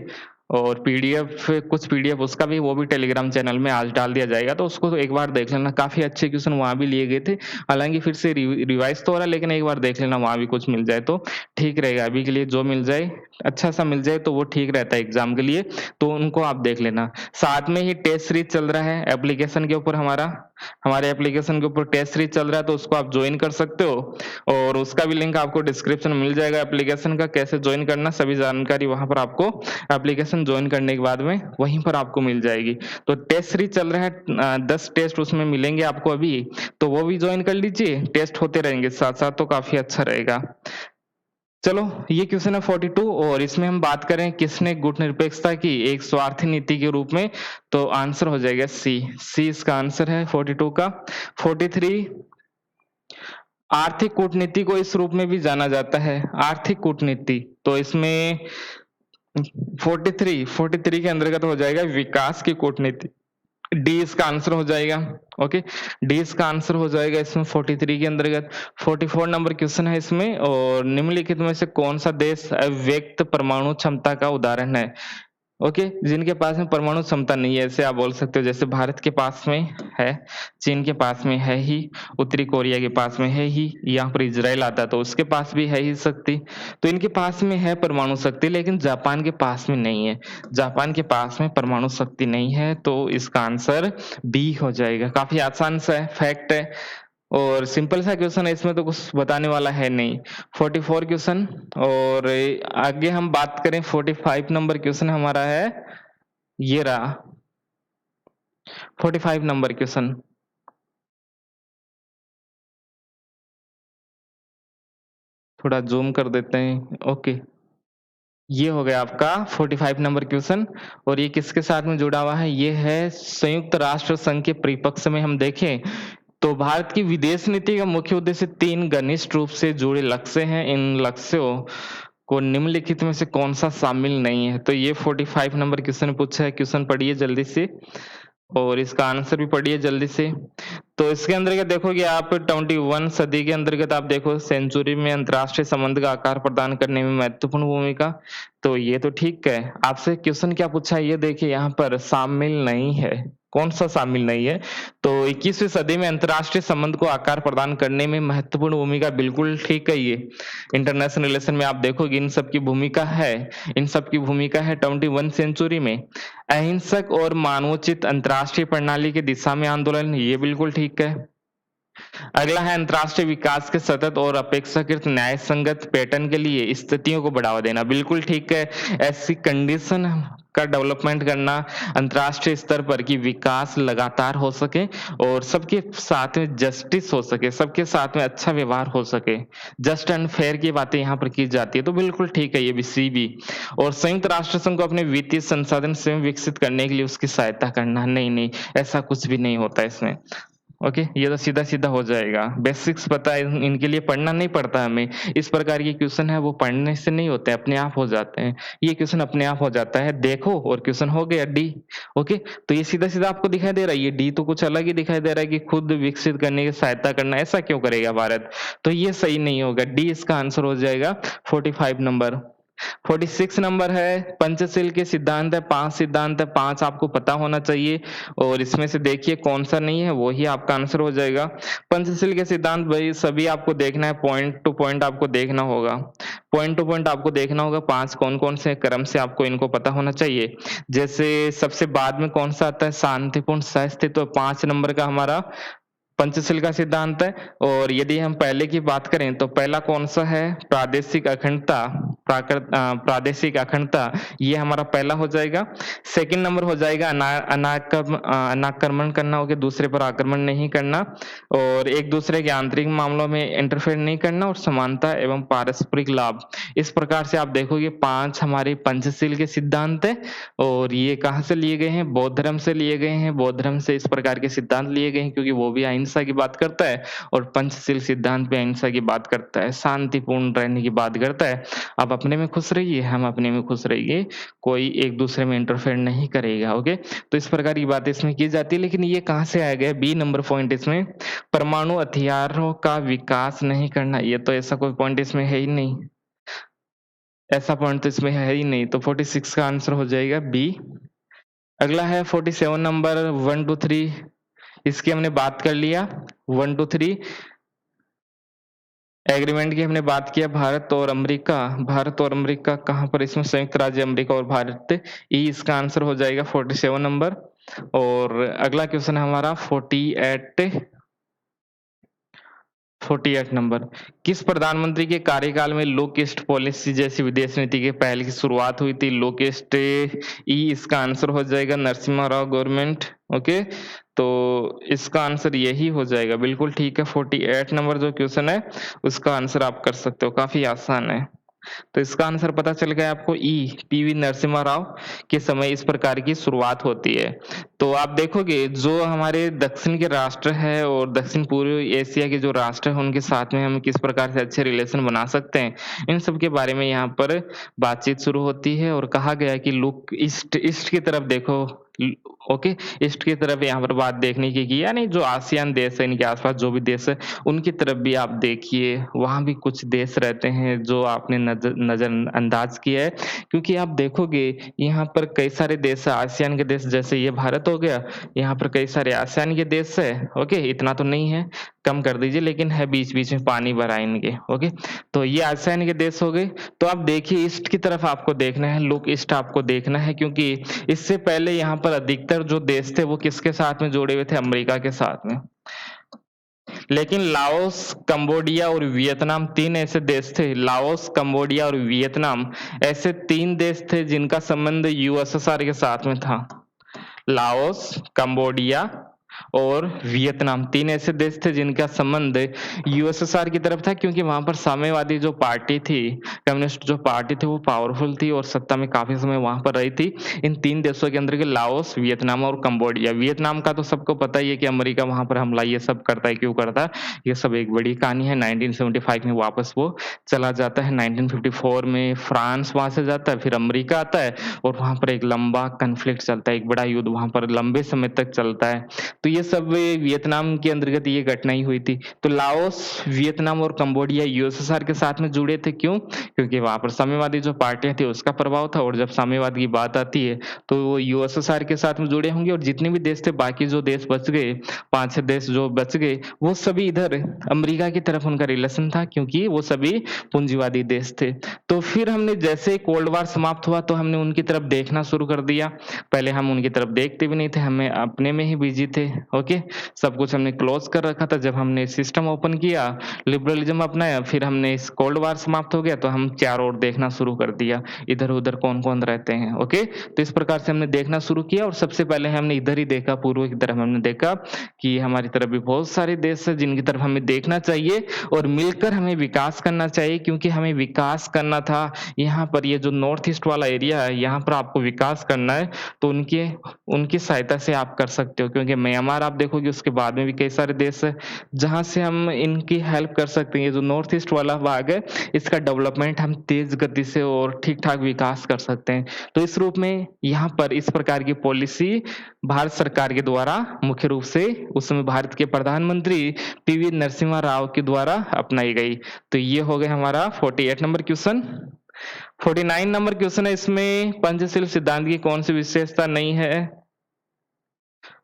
और पीडीएफ, कुछ पीडीएफ उसका भी, वो भी टेलीग्राम चैनल में आज डाल दिया जाएगा, तो उसको तो एक बार देख लेना। काफी अच्छे क्वेश्चन वहां भी लिए गए थे, हालांकि फिर से रिवाइज तो हो रहा है, लेकिन एक बार देख लेना, वहां भी कुछ मिल जाए तो ठीक रहेगा। अभी के लिए जो मिल जाए, अच्छा सा मिल जाए तो वो ठीक रहता है एग्जाम के लिए, तो उनको आप देख लेना। साथ में ही टेस्ट सीरीज चल रहा है एप्लीकेशन के ऊपर, हमारे एप्लीकेशन के ऊपर टेस्ट सीरीज चल रहा है, तो उसको आप ज्वाइन कर सकते हो, और उसका भी लिंक आपको डिस्क्रिप्शन में मिल जाएगा। एप्लीकेशन का कैसे ज्वाइन करना, सभी जानकारी वहां पर आपको एप्लीकेशन ज्वाइन करने के बाद में वहीं पर आपको मिल जाएगी। तो टेस्ट सीरीज चल रहा है, 10 टेस्ट उसमें मिलेंगे आपको अभी, तो वो भी ज्वाइन कर लीजिए, टेस्ट होते रहेंगे साथ साथ, तो काफी अच्छा रहेगा। चलो, ये क्वेश्चन है 42, और इसमें हम बात करें किसने गुट निरपेक्षता की एक स्वार्थी नीति के रूप में, तो आंसर हो जाएगा सी इसका आंसर है 42 का। 43, आर्थिक कूटनीति को इस रूप में भी जाना जाता है, आर्थिक कूटनीति, तो इसमें 43 के अंतर्गत हो जाएगा विकास की कूटनीति, डी इसका आंसर हो जाएगा। ओके, डी इसका आंसर हो जाएगा इसमें 43 के अंतर्गत। 44 नंबर क्वेश्चन है इसमें, और निम्नलिखित में से कौन सा देश अव्यक्त परमाणु क्षमता का उदाहरण है? ओके, जिनके पास में परमाणु क्षमता नहीं है, ऐसे आप बोल सकते हो, जैसे भारत के पास में है, चीन के पास में है ही, उत्तरी कोरिया के पास में है ही, यहाँ पर इजराइल आता है तो उसके पास भी है ही शक्ति, तो इनके पास में है परमाणु शक्ति, लेकिन जापान के पास में नहीं है। जापान के पास में परमाणु शक्ति नहीं है, तो इसका आंसर बी हो जाएगा। काफी आसान सा है, फैक्ट है, और सिंपल सा क्वेश्चन है, इसमें तो कुछ बताने वाला है नहीं। 44 क्वेश्चन, और आगे हम बात करें 45 नंबर क्वेश्चन हमारा है, ये रहा 45 नंबर क्वेश्चन। थोड़ा जूम कर देते हैं, ओके। ये हो गया आपका 45 नंबर क्वेश्चन, और ये किसके साथ में जुड़ा हुआ है? ये है संयुक्त राष्ट्र संघ के परिपक्ष में हम देखें तो भारत की विदेश नीति का मुख्य उद्देश्य 3 घनिष्ठ रूप से जुड़े लक्ष्य हैं। इन लक्ष्यों को निम्नलिखित में से कौन सा शामिल नहीं है? तो ये 45 नंबर क्वेश्चन पूछा है, क्वेश्चन पढ़िए जल्दी से, और इसका आंसर भी पढ़िए जल्दी से। तो इसके अंतर्गत देखोगे आप 21 सदी के अंतर्गत आप देखो, सेंचुरी में अंतरराष्ट्रीय संबंध का आकार प्रदान करने में महत्वपूर्ण भूमिका, तो ये तो ठीक है। आपसे क्वेश्चन क्या पूछा है, ये देखिए यहाँ पर शामिल नहीं है, कौन सा शामिल नहीं है? तो 21वीं सदी में अंतरराष्ट्रीय संबंध को आकार प्रदान करने में महत्वपूर्ण भूमिका, बिल्कुल ठीक है। ये इंटरनेशनल रिलेशन में आप देखोगे इन सब की भूमिका है, इन सब की भूमिका है 21 सेंचुरी में। अहिंसक और मानवोचित अंतरराष्ट्रीय प्रणाली की दिशा में आंदोलन, ये बिल्कुल ठीक है। अगला है अंतरराष्ट्रीय विकास के सतत और अपेक्षाकृत न्याय संगत पैटर्न के लिए स्थितियों को बढ़ावा देना, बिल्कुल ठीक है। ऐसी कंडीशन का डेवलपमेंट करना अंतरराष्ट्रीय स्तर पर कि विकास लगातार हो सके और सबके साथ में जस्टिस हो सके, सबके साथ में अच्छा व्यवहार हो सके, जस्ट एंड फेयर की बातें यहाँ पर की जाती है, तो बिल्कुल ठीक है ये भी, सी भी। और संयुक्त राष्ट्र संघ को अपने वित्तीय संसाधन स्वयं विकसित करने के लिए उसकी सहायता करना, नहीं नहीं, ऐसा कुछ भी नहीं होता इसमें। ओके, ये तो सीधा सीधा हो जाएगा, बेसिक्स पता है, इनके लिए पढ़ना नहीं पड़ता हमें। इस प्रकार के क्वेश्चन है वो पढ़ने से नहीं होते, अपने आप हो जाते हैं। ये क्वेश्चन अपने आप हो जाता है, देखो और क्वेश्चन हो गया डी। ओके, तो ये सीधा सीधा आपको दिखाई दे रहा है, ये डी तो कुछ अलग ही दिखाई दे रहा है कि खुद विकसित करने की सहायता करना, ऐसा क्यों करेगा भारत? तो ये सही नहीं होगा, डी इसका आंसर हो जाएगा 45 नंबर। 46 नंबर है, पंचशील के सिद्धांत है, 5 सिद्धांत है, 5 आपको पता होना चाहिए, और इसमें से देखिए कौन सा नहीं है, वो ही आपका आंसर हो जाएगा। पंचशील के सिद्धांत भाई सभी आपको देखना है, पॉइंट टू पॉइंट आपको देखना होगा, पॉइंट टू पॉइंट आपको देखना होगा। 5 कौन कौन से क्रम से आपको इनको पता होना चाहिए। जैसे सबसे बाद में कौन सा आता है, शांतिपूर्ण सहअस्तित्व, 5 नंबर का हमारा पंचशील का सिद्धांत है। और यदि हम पहले की बात करें तो पहला कौन सा है, प्रादेशिक अखंडता, प्रादेशिक अखंडता, ये हमारा पहला हो जाएगा। सेकंड नंबर हो जाएगा अनाक्रमण करना, हो गया, दूसरे पर आक्रमण नहीं करना, और एक दूसरे के आंतरिक मामलों में इंटरफेयर नहीं करना, और समानता एवं पारस्परिक लाभ। इस प्रकार से आप देखोगे 5 हमारे पंचशील के सिद्धांत है, और ये कहाँ से लिए गए हैं, बौद्ध धर्म से लिए गए हैं। बौद्ध धर्म से इस प्रकार के सिद्धांत लिए गए हैं, क्योंकि वो भी अहिंसक अहिंसा की बात करता है और पंचशील सिद्धांत पे अहिंसा की बात करता है, शांतिपूर्ण रहने की बात करता है। आप अपने में खुश रहिए, हम अपने में खुश रहिए, कोई एक दूसरे में इंटरफेयर नहीं करेगा, ओके। तो इस प्रकार की बातें इसमें की जाती है, लेकिन ये कहाँ से आया गया? बी नंबर पॉइंट इसमें, परमाणु हथियारों का विकास नहीं करना। ये तो ऐसा कोई पॉइंट इसमें है ही नहीं, ऐसा पॉइंट तो इसमें है ही नहीं, तो 46 का आंसर हो जाएगा बी। अगला है 47 नंबर, 1 2 3, इसकी हमने बात कर लिया। 1 2 3 एग्रीमेंट की हमने बात किया। भारत और अमेरिका कहाँ पर? इसमें संयुक्त राज्य अमेरिका और भारत, ई इसका आंसर हो जाएगा 47 नंबर। और अगला क्वेश्चन है हमारा 48 नंबर, किस प्रधानमंत्री के कार्यकाल में लो ईस्ट पॉलिसी जैसी विदेश नीति के पहल की शुरुआत हुई थी? लो ईस्ट, ई इसका आंसर हो जाएगा नरसिम्हा राव गवर्नमेंट, ओके। तो इसका आंसर यही हो जाएगा, बिल्कुल ठीक है। 48 नंबर जो क्वेश्चन है उसका आंसर आप कर सकते हो, काफी आसान है। तो इसका आंसर पता चल गया आपको, ई, पीवी नरसिम्हा राव के समय इस प्रकार की शुरुआत होती है। तो आप देखोगे जो हमारे दक्षिण के राष्ट्र है और दक्षिण पूर्व एशिया के जो राष्ट्र है उनके साथ में हम किस प्रकार से अच्छे रिलेशन बना सकते हैं, इन सब के बारे में यहाँ पर बातचीत शुरू होती है। और कहा गया है कि लुक ईस्ट, ईस्ट की तरफ देखो, ओके, ईस्ट की तरफ यहाँ पर बात देखने की, यानी जो आसियान देश है, इनके आसपास जो भी देश है उनकी तरफ भी आप देखिए, वहां भी कुछ देश रहते हैं जो आपने नजरअंदाज किया है। क्योंकि आप देखोगे यहाँ पर कई सारे देश है आसियान के देश, जैसे ये भारत हो गया, यहाँ पर कई सारे आसियान के देश है, ओके। इतना तो नहीं है, कम कर दीजिए, लेकिन है बीच बीच में पानी भरा इनके, ओके। तो ये आसियान के देश हो गए। तो आप देखिए ईस्ट की तरफ आपको देखना है, लुक ईस्ट आपको देखना है, क्योंकि इससे पहले यहाँ पर अधिकतर जो देश थे वो किसके साथ में जुड़े हुए थे? अमेरिका के साथ में। लेकिन लाओस, कंबोडिया और वियतनाम, तीन ऐसे देश थे, लाओस, कंबोडिया और वियतनाम, ऐसे तीन देश थे जिनका संबंध यूएसएसआर के साथ में था। लाओस, कंबोडिया और वियतनाम, तीन ऐसे देश थे जिनका संबंध यूएसएसआर की तरफ था, क्योंकि वहां पर साम्यवादी जो पार्टी थी, कम्युनिस्ट जो पार्टी थी, वो पावरफुल थी और सत्ता में काफी समय वहां पर रही थी। इन तीन देशों के अंदर के लाओस, वियतनाम और कंबोडिया। वियतनाम का तो सबको पता ही है कि अमेरिका वहां पर हमला ये सब करता है, क्यों करता है, ये सब एक बड़ी कहानी है। 1975 में वापस वो चला जाता है, 1954 में फ्रांस वहां से जाता है, फिर अमेरिका आता है और वहां पर एक लंबा कन्फ्लिक्ट चलता है, एक बड़ा युद्ध वहां पर लंबे समय तक चलता है। तो ये सब वियतनाम के अंतर्गत ये घटना ही हुई थी। तो लाओस, वियतनाम और कंबोडिया यूएसएसआर के साथ में जुड़े थे, क्यों? क्योंकि वहां पर साम्यवादी जो पार्टियां थी उसका प्रभाव था, और जब साम्यवाद की बात आती है तो वो यूएसएसआर के साथ में जुड़े होंगे। और जितने भी देश थे, बाकी जो देश बच गए, 5-6 देश जो बच गए, वो सभी इधर अमेरिका की तरफ उनका रिलेशन था, क्योंकि वो सभी पूंजीवादी देश थे। तो फिर हमने जैसे कोल्ड वार समाप्त हुआ तो हमने उनकी तरफ देखना शुरू कर दिया। पहले हम उनकी तरफ देखते भी नहीं थे, हमें अपने में ही बिजी थे, ओके। सब कुछ हमने क्लोज कर रखा था। जब हमने सिस्टम ओपन किया, लिबरलिज्म अपनाया, फिर हमने इस कोल्ड वार समाप्त हो गया तो हम चारों ओर देखना शुरू कर दिया, इधर उधर कौन कौन रहते हैं, ओके। तो इस प्रकार से हमने देखना शुरू किया, और सबसे पहले हमने इधर ही देखा, पूर्व की तरफ हमने देखा कि हमारी तरफ भी बहुत सारे देश है जिनकी तरफ हमें देखना चाहिए और मिलकर हमें विकास करना चाहिए, क्योंकि हमें विकास करना था। यहाँ पर ये जो नॉर्थ ईस्ट वाला एरिया है, यहाँ पर आपको विकास करना है, तो उनकी सहायता से आप कर सकते हो। क्योंकि म्यांमार आप देखोगे, उसके बाद में भी कई सारे देश है जहां से हम इनकी हेल्प कर सकते हैं। ये जो नॉर्थ ईस्ट वाला भाग है, इसका डेवलपमेंट हम तेज गति से और ठीक ठाक विकास कर सकते हैं। तो इस रूप में यहाँ पर इस प्रकार की पॉलिसी भारत सरकार के द्वारा, मुख्य रूप से उस समय भारत के प्रधानमंत्री पीवी नरसिम्हा राव के द्वारा अपनाई गई। तो ये हो गया हमारा 48 नंबर क्वेश्चन। 49 नंबर क्वेश्चन है, इसमें पंचशील सिद्धांत की कौन सी विशेषता नहीं है?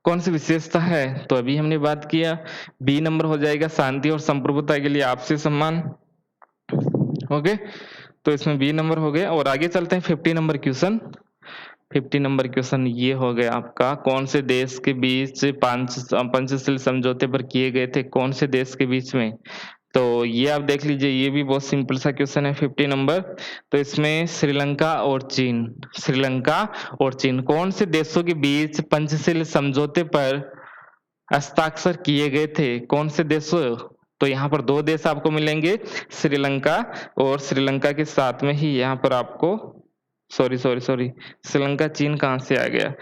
कौन सी विशेषता है? तो अभी हमने बात किया, बी नंबर हो जाएगा, शांति और संप्रभुता के लिए आपसी सम्मान, ओके। तो इसमें बी नंबर हो गया। और आगे चलते हैं 50 नंबर क्वेश्चन। 50 नंबर क्वेश्चन ये हो गया आपका, कौन से देश के बीच पंचशील समझौते पर किए गए थे? कौन से देश के बीच में? तो ये आप देख लीजिए, ये भी बहुत सिंपल सा क्वेश्चन है, 50 नंबर। तो इसमें श्रीलंका और चीन, श्रीलंका और चीन, कौन से देशों के बीच पंचशील समझौते पर हस्ताक्षर किए गए थे? कौन से देशों? तो यहाँ पर दो देश आपको मिलेंगे, श्रीलंका, और श्रीलंका के साथ में ही यहाँ पर आपको, सॉरी, श्रीलंका, चीन कहाँ से आ गया?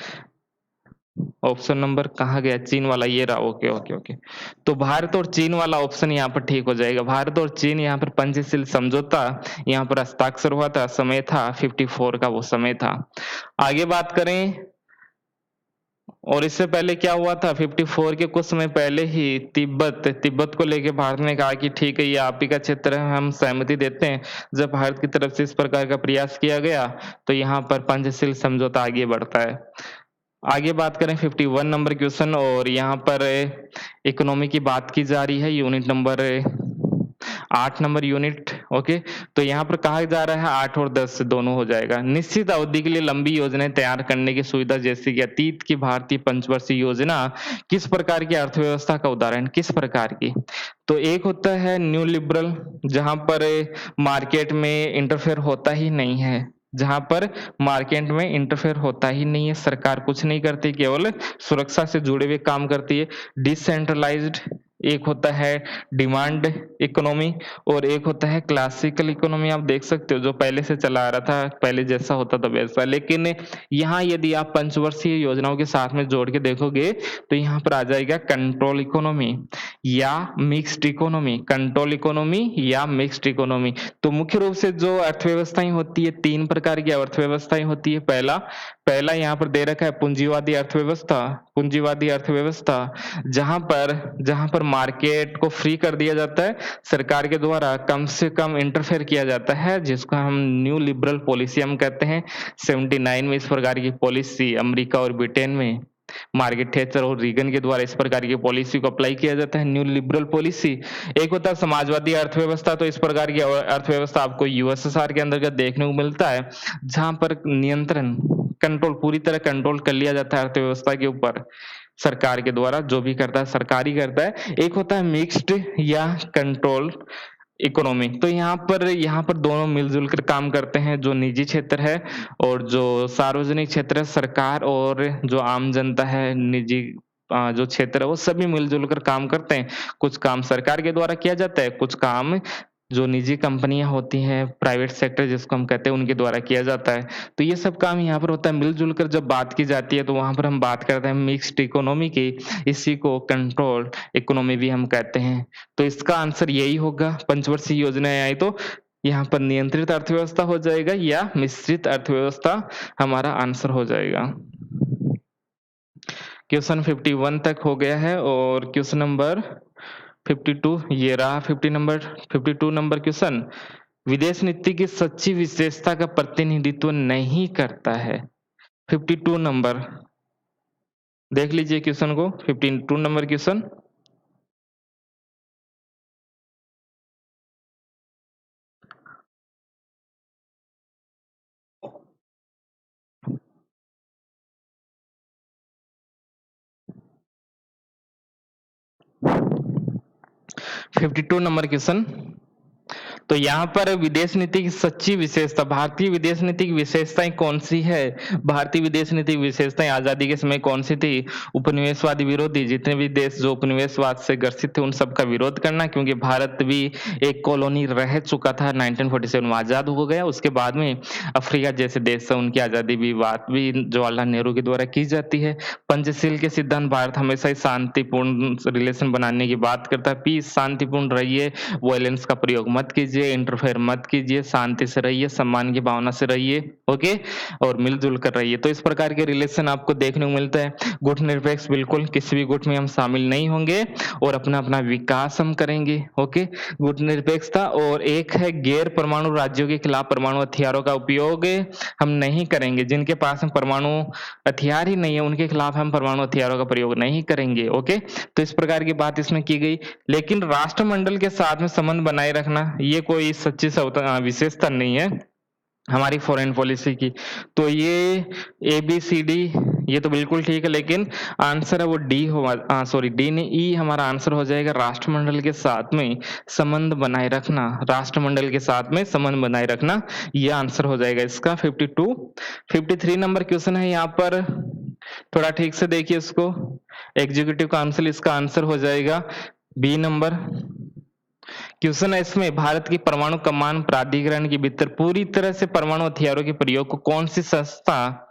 ऑप्शन नंबर कहाँ गया, चीन वाला, ये रहा, ओके ओके ओके। तो भारत और चीन वाला ऑप्शन यहाँ पर ठीक हो जाएगा। भारत और चीन यहाँ पर पंचशील समझौता यहाँ पर हस्ताक्षर हुआ था, समय था 54 का वो समय था। आगे बात करें, और इससे पहले क्या हुआ था, 54 के कुछ समय पहले ही तिब्बत को लेके भारत ने कहा कि ठीक है ये आप ही का क्षेत्र है, हम सहमति देते हैं। जब भारत की तरफ से इस प्रकार का प्रयास किया गया तो यहाँ पर पंचशील समझौता आगे बढ़ता है। आगे बात करें 51 नंबर क्वेश्चन, और यहाँ पर इकोनॉमी की बात की जा रही है, unit number 8 number unit, okay. तो यहाँ पर कहा जा रहा है 8 और 10 से दोनों हो जाएगा। निश्चित अवधि के लिए लंबी योजनाएं तैयार करने की सुविधा, जैसे कि अतीत की भारतीय पंचवर्षीय योजना किस प्रकार की अर्थव्यवस्था का उदाहरण, किस प्रकार की? तो एक होता है न्यू लिबरल, जहां पर मार्केट में इंटरफेयर होता ही नहीं है, जहां पर मार्केट में इंटरफेयर होता ही नहीं है, सरकार कुछ नहीं करती, केवल सुरक्षा से जुड़े हुए काम करती है। डिसेंट्रलाइज्ड, एक होता है डिमांड इकोनॉमी, और एक होता है क्लासिकल इकोनॉमी। आप देख सकते हो जो पहले से चला आ रहा था, पहले जैसा होता था वैसा। लेकिन यहाँ यदि आप पंचवर्षीय योजनाओं के साथ में जोड़ के देखोगे तो यहाँ पर आ जाएगा कंट्रोल इकोनॉमी या मिक्स्ड इकोनॉमी, कंट्रोल इकोनॉमी या मिक्स्ड इकोनॉमी। तो मुख्य रूप से जो अर्थव्यवस्थाएं होती है, 3 प्रकार की अर्थव्यवस्थाएं होती है। पहला यहाँ पर दे रखा है पूंजीवादी अर्थव्यवस्था, पूंजीवादी अर्थव्यवस्था जहां पर मार्केट को फ्री कर दिया जाता है, सरकार के द्वारा कम से कम इंटरफेयर किया जाता है, जिसको हम न्यू लिबरल पॉलिसी हम कहते हैं। 79 में इस प्रकार की पॉलिसी अमेरिका और ब्रिटेन में मार्गरेट थैचर और रीगन के द्वारा इस प्रकार की पॉलिसी को अप्लाई किया जाता है, न्यू लिबरल पॉलिसी। एक होता है समाजवादी अर्थव्यवस्था, तो इस प्रकार की अर्थव्यवस्था आपको यूएसएसआर के अंतर्गत देखने को मिलता है, जहां पर नियंत्रण, कंट्रोल, पूरी तरह कंट्रोल कर लिया जाता है अर्थव्यवस्था के ऊपर, सरकार के द्वारा जो भी करता है सरकार ही करता है। एक होता है मिक्स्ड या कंट्रोल इकोनॉमी, तो यहाँ पर दोनों मिलजुल कर काम करते हैं, जो निजी क्षेत्र है और जो सार्वजनिक क्षेत्र है, सरकार और जो आम जनता है, निजी जो क्षेत्र है, वो सभी मिलजुल कर काम करते हैं। कुछ काम सरकार के द्वारा किया जाता है, कुछ काम जो निजी कंपनियां होती हैं, प्राइवेट सेक्टर जिसको हम कहते हैं, उनके द्वारा किया जाता है। तो ये सब काम यहाँ पर होता है मिलजुल कर। जब बात की जाती है तो वहां पर हम बात करते हैं मिक्स्ड इकोनॉमी की, इसी को कंट्रोल इकोनॉमी भी हम कहते हैं। तो इसका आंसर यही होगा, पंचवर्षीय योजनाएं आई तो यहाँ पर नियंत्रित अर्थव्यवस्था हो जाएगा या मिश्रित अर्थव्यवस्था हमारा आंसर हो जाएगा। क्वेश्चन 51 तक हो गया है, और क्वेश्चन नंबर 52 ये रहा। 52 नंबर क्वेश्चन, विदेश नीति की सच्ची विशेषता का प्रतिनिधित्व नहीं करता है। 52 नंबर देख लीजिए क्वेश्चन को, 52 number question. Fifty two number question, तो यहाँ पर विदेश नीति की सच्ची विशेषता, भारतीय विदेश नीति की विशेषताएं कौन सी है? भारतीय विदेश नीति की विशेषताएं आजादी के समय कौन सी थी? उपनिवेशवादी विरोधी, जितने भी देश जो उपनिवेशवाद से ग्रसित थे उन सब का विरोध करना, क्योंकि भारत भी एक कॉलोनी रह चुका था, 1947 में आजाद हो गया। उसके बाद में अफ्रीका जैसे देश है, उनकी आजादी भी बात भी जवाहरलाल नेहरू के द्वारा की जाती है। पंचशील के सिद्धांत, भारत हमेशा ही शांतिपूर्ण रिलेशन बनाने की बात करता है, पीस, शांतिपूर्ण रहिए, वायलेंस का प्रयोग मत कीजिए, इंटरफेयर मत कीजिए, शांति से रहिए, सम्मान की भावना से रहिए, ओके, और मिलजुल कर रहिए। तो इस प्रकार के रिलेशन आपको देखने को मिलता है। गुट निरपेक्ष, बिल्कुल किसी भी गुट में हम शामिल नहीं होंगे और अपना अपना विकास हम करेंगे, ओके, गुट निरपेक्षता। और एक है गैर परमाणु राज्यों के खिलाफ परमाणु हथियारों का उपयोग हम नहीं करेंगे, जिनके पास हम परमाणु हथियार ही नहीं है उनके खिलाफ हम परमाणु हथियारों का प्रयोग नहीं करेंगे, ओके। तो इस प्रकार की बात इसमें की गई। लेकिन राष्ट्रमंडल के साथ में संबंध बनाए रखना, ये कोई सच्ची विशेषता नहीं है हमारी फॉरेन पॉलिसी की। तो ये ABCD ये तो बिल्कुल ठीक है, लेकिन आंसर है वो डी होगा, सॉरी डी नहीं, ई हमारा आंसर हो जाएगा। राष्ट्रमंडल के साथ में संबंध बनाए रखना, राष्ट्रमंडल के साथ में संबंध बनाए रखना, ये आंसर हो जाएगा इसका 52। 53 नंबर क्वेश्चन है यहाँ पर, थोड़ा ठीक से देखिए इसको। एग्जीक्यूटिव काउंसिल, इसका आंसर हो जाएगा बी नंबर क्वेश्चन है इसमें, भारत की परमाणु कमान प्राधिकरण के भीतर पूरी तरह से परमाणु हथियारों के प्रयोग को कौन सी संस्था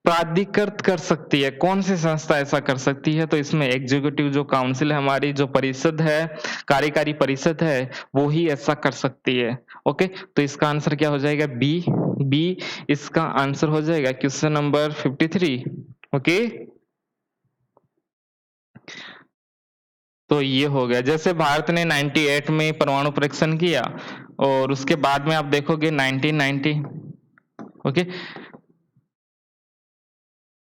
प्राधिकृत कर सकती है, कौन सी संस्था ऐसा कर सकती है? तो इसमें एग्जीक्यूटिव जो काउंसिल है, हमारी जो परिषद है, कार्यकारी परिषद है, वो ही ऐसा कर सकती है। ओके, तो इसका आंसर क्या हो जाएगा? बी। बी इसका आंसर हो जाएगा क्वेश्चन नंबर 53। ओके, तो ये हो गया। जैसे भारत ने 98 में परमाणु परीक्षण किया और उसके बाद में आप देखोगे 1990, ओके,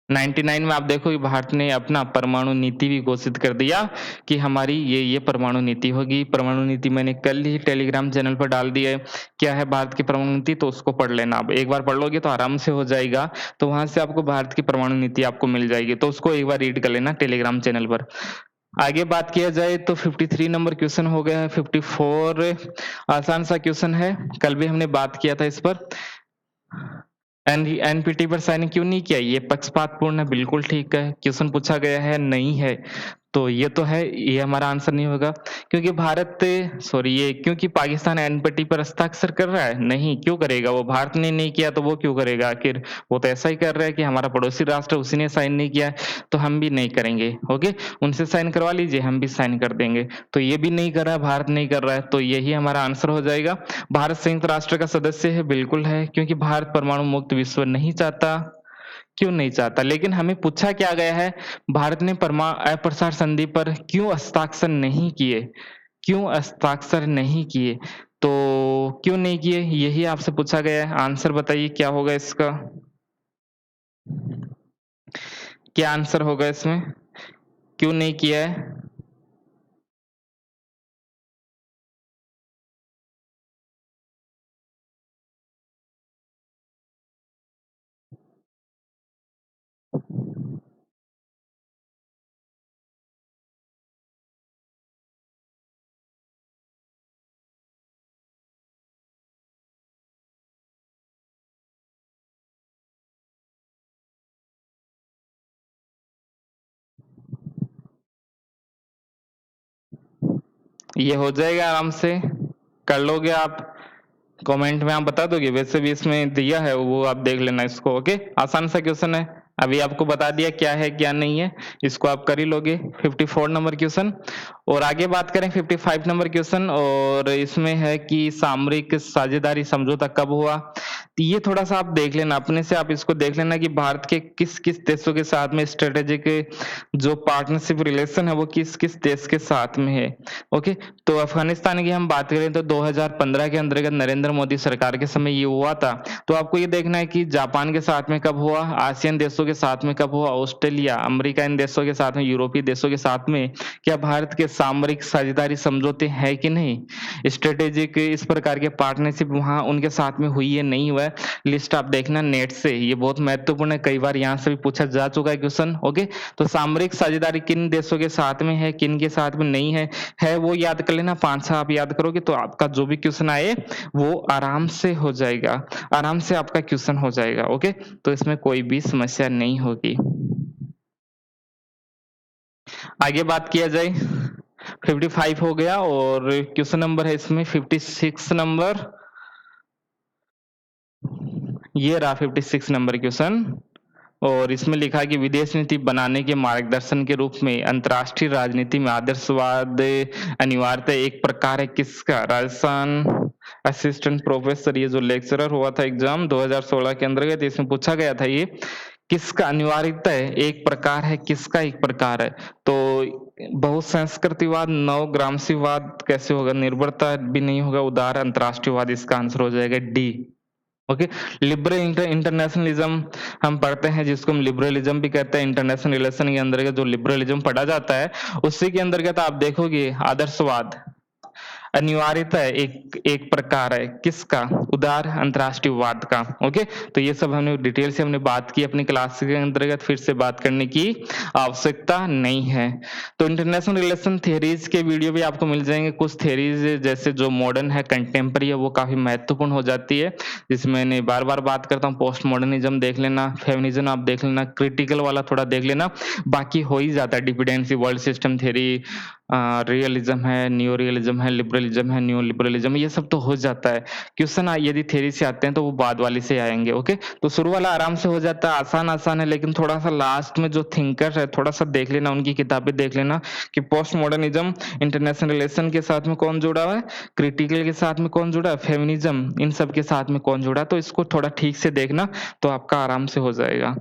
99 में आप देखो कि भारत ने अपना परमाणु नीति भी घोषित कर दिया कि हमारी ये परमाणु नीति होगी। परमाणु नीति मैंने कल ही टेलीग्राम चैनल पर डाल दी है। क्या है भारत की परमाणु नीति, तो उसको पढ़ लेना। आप एक बार पढ़ लोगे तो आराम से हो जाएगा। तो वहां से आपको भारत की परमाणु नीति आपको मिल जाएगी, तो उसको एक बार रीड कर लेना टेलीग्राम चैनल पर। आगे बात किया जाए तो 53 नंबर क्वेश्चन हो गया है। 54 आसान सा क्वेश्चन है, कल भी हमने बात किया था इस पर। एनपीटी पर साइन क्यों नहीं किया? ये पक्षपातपूर्ण है, बिल्कुल ठीक है। क्वेश्चन पूछा गया है, नहीं है, तो ये तो है, ये हमारा आंसर नहीं होगा। क्योंकि भारत, सॉरी, ये क्योंकि पाकिस्तान एनपीटी पर हस्ताक्षर कर रहा है? नहीं, क्यों करेगा वो? भारत ने नहीं किया तो वो क्यों करेगा? आखिर वो तो ऐसा ही कर रहा है कि हमारा पड़ोसी राष्ट्र उसी ने साइन नहीं किया है, तो हम भी नहीं करेंगे। ओके, उनसे साइन करवा लीजिए, हम भी साइन कर देंगे। तो ये भी नहीं कर रहा है, भारत नहीं कर रहा है, तो यही हमारा आंसर हो जाएगा। भारत संयुक्त राष्ट्र का सदस्य है, बिल्कुल है, क्योंकि भारत परमाणु मुक्त विश्व नहीं चाहता। क्यों नहीं चाहता? लेकिन हमें पूछा क्या गया है, भारत ने अप्रसार संधि पर क्यों हस्ताक्षर नहीं किए? क्यों हस्ताक्षर नहीं किए? तो क्यों नहीं किए, यही आपसे पूछा गया है। आंसर बताइए क्या होगा इसका? क्या आंसर होगा इसमें? क्यों नहीं किया है? ये हो जाएगा आराम से, कर लोगे आप। कमेंट में आप बता दोगे, वैसे भी इसमें दिया है, वो आप देख लेना इसको। ओके, आसान सा क्वेश्चन है, अभी आपको बता दिया क्या है क्या नहीं है, इसको आप कर ही लोगे। 54 नंबर क्वेश्चन। और आगे बात करें 55 नंबर क्वेश्चन, और इसमें है कि सामरिक साझेदारी समझौता कब हुआ? तो ये थोड़ा सा आप देख लेना, अपने से आप इसको देख लेना कि भारत के किस किस देशों के साथ में स्ट्रेटेजिक जो पार्टनरशिप रिलेशन है वो किस किस देश के साथ में है। ओके, तो अफगानिस्तान की हम बात करें तो 2015 के अंतर्गत नरेंद्र मोदी सरकार के समय ये हुआ था। तो आपको ये देखना है कि जापान के साथ में कब हुआ, आसियान देशों के साथ में कब हुआ, ऑस्ट्रेलिया, अमेरिका, इन देशों के साथ में, यूरोपीय देशों के साथ में क्या भारत के सामरिक साझेदारी समझौते हैं कि नहीं? स्ट्रेटेजिक इस प्रकार के पार्टनरशिप वहां उनके साथ में हुई है, नहीं हुआ है? लिस्ट आप देखना नेट से, ये बहुत महत्वपूर्ण है, कई बार यहाँ से भी पूछा जा चुका है क्वेश्चन। ओके, तो सामरिक साझेदारी किन देशों के साथ में है, किन के साथ में नहीं है वो याद कर लेना। 5 आप याद करोगे तो आपका जो भी क्वेश्चन आए वो आराम से हो जाएगा, आराम से आपका क्वेश्चन हो जाएगा। ओके, तो इसमें कोई भी समस्या नहीं होगी। आगे बात किया जाए, 55 हो गया, और क्वेश्चन नंबर है इसमें 56 नंबर। ये रहा 56 नंबर क्वेश्चन, और इसमें लिखा है कि विदेश नीति बनाने के मार्गदर्शन के रूप में अंतर्राष्ट्रीय राजनीति में आदर्शवाद अनिवार्यता एक प्रकार है किसका? राजस्थान असिस्टेंट प्रोफेसर, ये जो लेक्चरर हुआ था एग्जाम 2016 के अंतर्गत, इसमें पूछा गया था ये किसका अनिवार्यता है एक प्रकार है, किसका एक प्रकार है? तो बहुसंस्कृतिवाद, नवग्रामसीवाद कैसे होगा? निर्भरता भी नहीं होगा, उदार अंतर्राष्ट्रीयवाद, इसका आंसर हो जाएगा डी। ओके, लिबरल इंटरनेशनलिज्म हम पढ़ते हैं, जिसको हम लिबरलिज्म भी कहते हैं। इंटरनेशनल रिलेशन के अंतर्गत जो लिबरलिज्म पढ़ा जाता है, उसी के अंतर्गत आप देखोगे आदर्शवाद अनिवार्यता एक एक प्रकार है किसका? उदार अंतर्राष्ट्रीयवाद का। ओके, तो ये सब हमने डिटेल से हमने बात की अपनी क्लास के अंतर्गत, फिर से बात करने की आवश्यकता नहीं है। तो इंटरनेशनल रिलेशन थ्योरीज के वीडियो भी आपको मिल जाएंगे। कुछ थ्योरीज जैसे जो मॉडर्न है, कंटेम्पररी है, वो काफी महत्वपूर्ण हो जाती है, जिसमें मैंने बार बार बात करता हूँ। पोस्ट मॉडर्निज्म देख लेना, फेमिनिज्म आप देख लेना, क्रिटिकल वाला थोड़ा देख लेना, बाकी हो ही जाता है। Dependency, world system theory, realism है, न्यू रियलिज्म है, लिबरलिज्म है, न्यू लिबरलिज्म, ये सब तो हो जाता है। क्वेश्चन यदि थ्योरी से आते हैं तो वो बाद वाली से आएँगे, ओके? तो शुरू वाला आराम से हो जाता है, आसान-आसान है, लेकिन थोड़ा-सा लास्ट में जो थिंकर है, थोड़ा-सा देख लेना, उनकी किताबें देख लेना कि पोस्ट मॉडर्निज़्म, इंटरनेशनल रिलेशन के साथ में कौन जुड़ा हुआ है, क्रिटिकल के साथ में कौन जुड़ा है, फेमिनिज़्म, इन सब के साथ में कौन जुड़ा है, तो इसको थोड़ा ठीक से देखना, तो आपका आराम से हो जाएगा।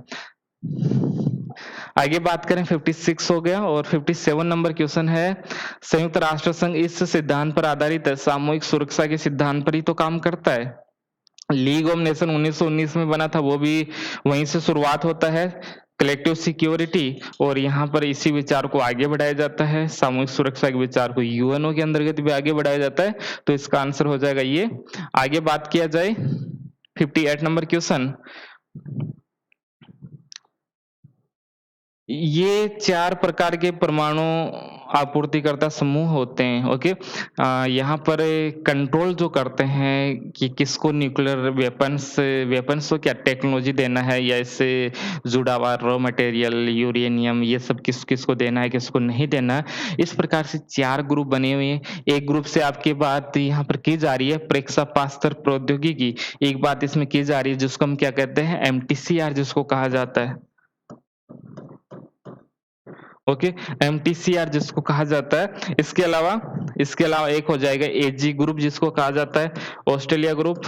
आगे बात करें 56 हो गया और 57 नंबर क्वेश्चन है, संयुक्त राष्ट्र संघ इस सिद्धांत पर आधारित है, सामूहिक सुरक्षा के सिद्धांत पर ही तो काम करता है। लीग ऑफ नेशन 1919 में बना था, वो भी वहीं से शुरुआत होता है, कलेक्टिव सिक्योरिटी, और यहाँ पर इसी विचार को आगे बढ़ाया जाता है, सामूहिक सुरक्षा के विचार को यूएनओ के अंतर्गत भी आगे बढ़ाया जाता है, तो इसका आंसर हो जाएगा ये। आगे बात किया जाए 58 नंबर क्वेश्चन, ये 4 प्रकार के परमाणु आपूर्तिकर्ता समूह होते हैं, ओके? यहाँ पर कंट्रोल जो करते हैं कि किसको न्यूक्लियर वेपन्स को क्या टेक्नोलॉजी देना है, या इससे जुड़ा हुआ रॉ मटेरियल, यूरेनियम, ये सब किसको देना है, किसको नहीं देना है। इस प्रकार से 4 ग्रुप बने हुए हैं। एक ग्रुप से आपकी बात यहाँ पर की जा रही है प्रेक्षापास्त्र प्रौद्योगिकी, एक बात इसमें की जा रही है जिसको हम क्या कहते हैं, एमटीसीआर जिसको कहा जाता है, ओके? एमटीसीआर जिसको कहा जाता है। इसके अलावा एक हो जाएगा एजी ग्रुप जिसको कहा जाता है, ऑस्ट्रेलिया ग्रुप।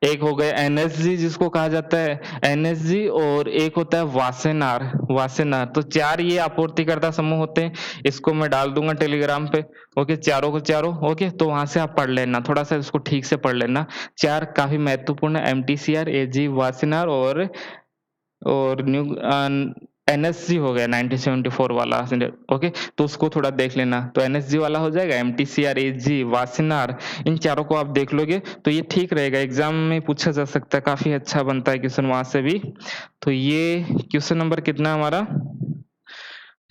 एक हो गया एनएसजी जिसको कहा जाता है, एनएसजी, और एक होता है वासेनार। तो 4 ये आपूर्तिकर्ता समूह होते हैं। इसको मैं डाल दूंगा टेलीग्राम पे, ओके? चारों को चारों, ओके? तो वहां से आप पढ़ लेना, थोड़ा सा इसको ठीक से पढ़ लेना। 4 काफी महत्वपूर्ण है, एमटीसीआर, एजी, वासेनार और एनएसजी हो गया 1974 वाला, ओके? तो उसको थोड़ा देख लेना। तो एनएसजी वाला हो जाएगा, एमटीसीआर, एजी, वासेनार, इन चारों को आप देख लोगे तो ये ठीक रहेगा, एग्जाम में पूछा जा सकता है, काफी अच्छा बनता है क्वेश्चन वहां से भी। तो ये क्वेश्चन नंबर कितना हमारा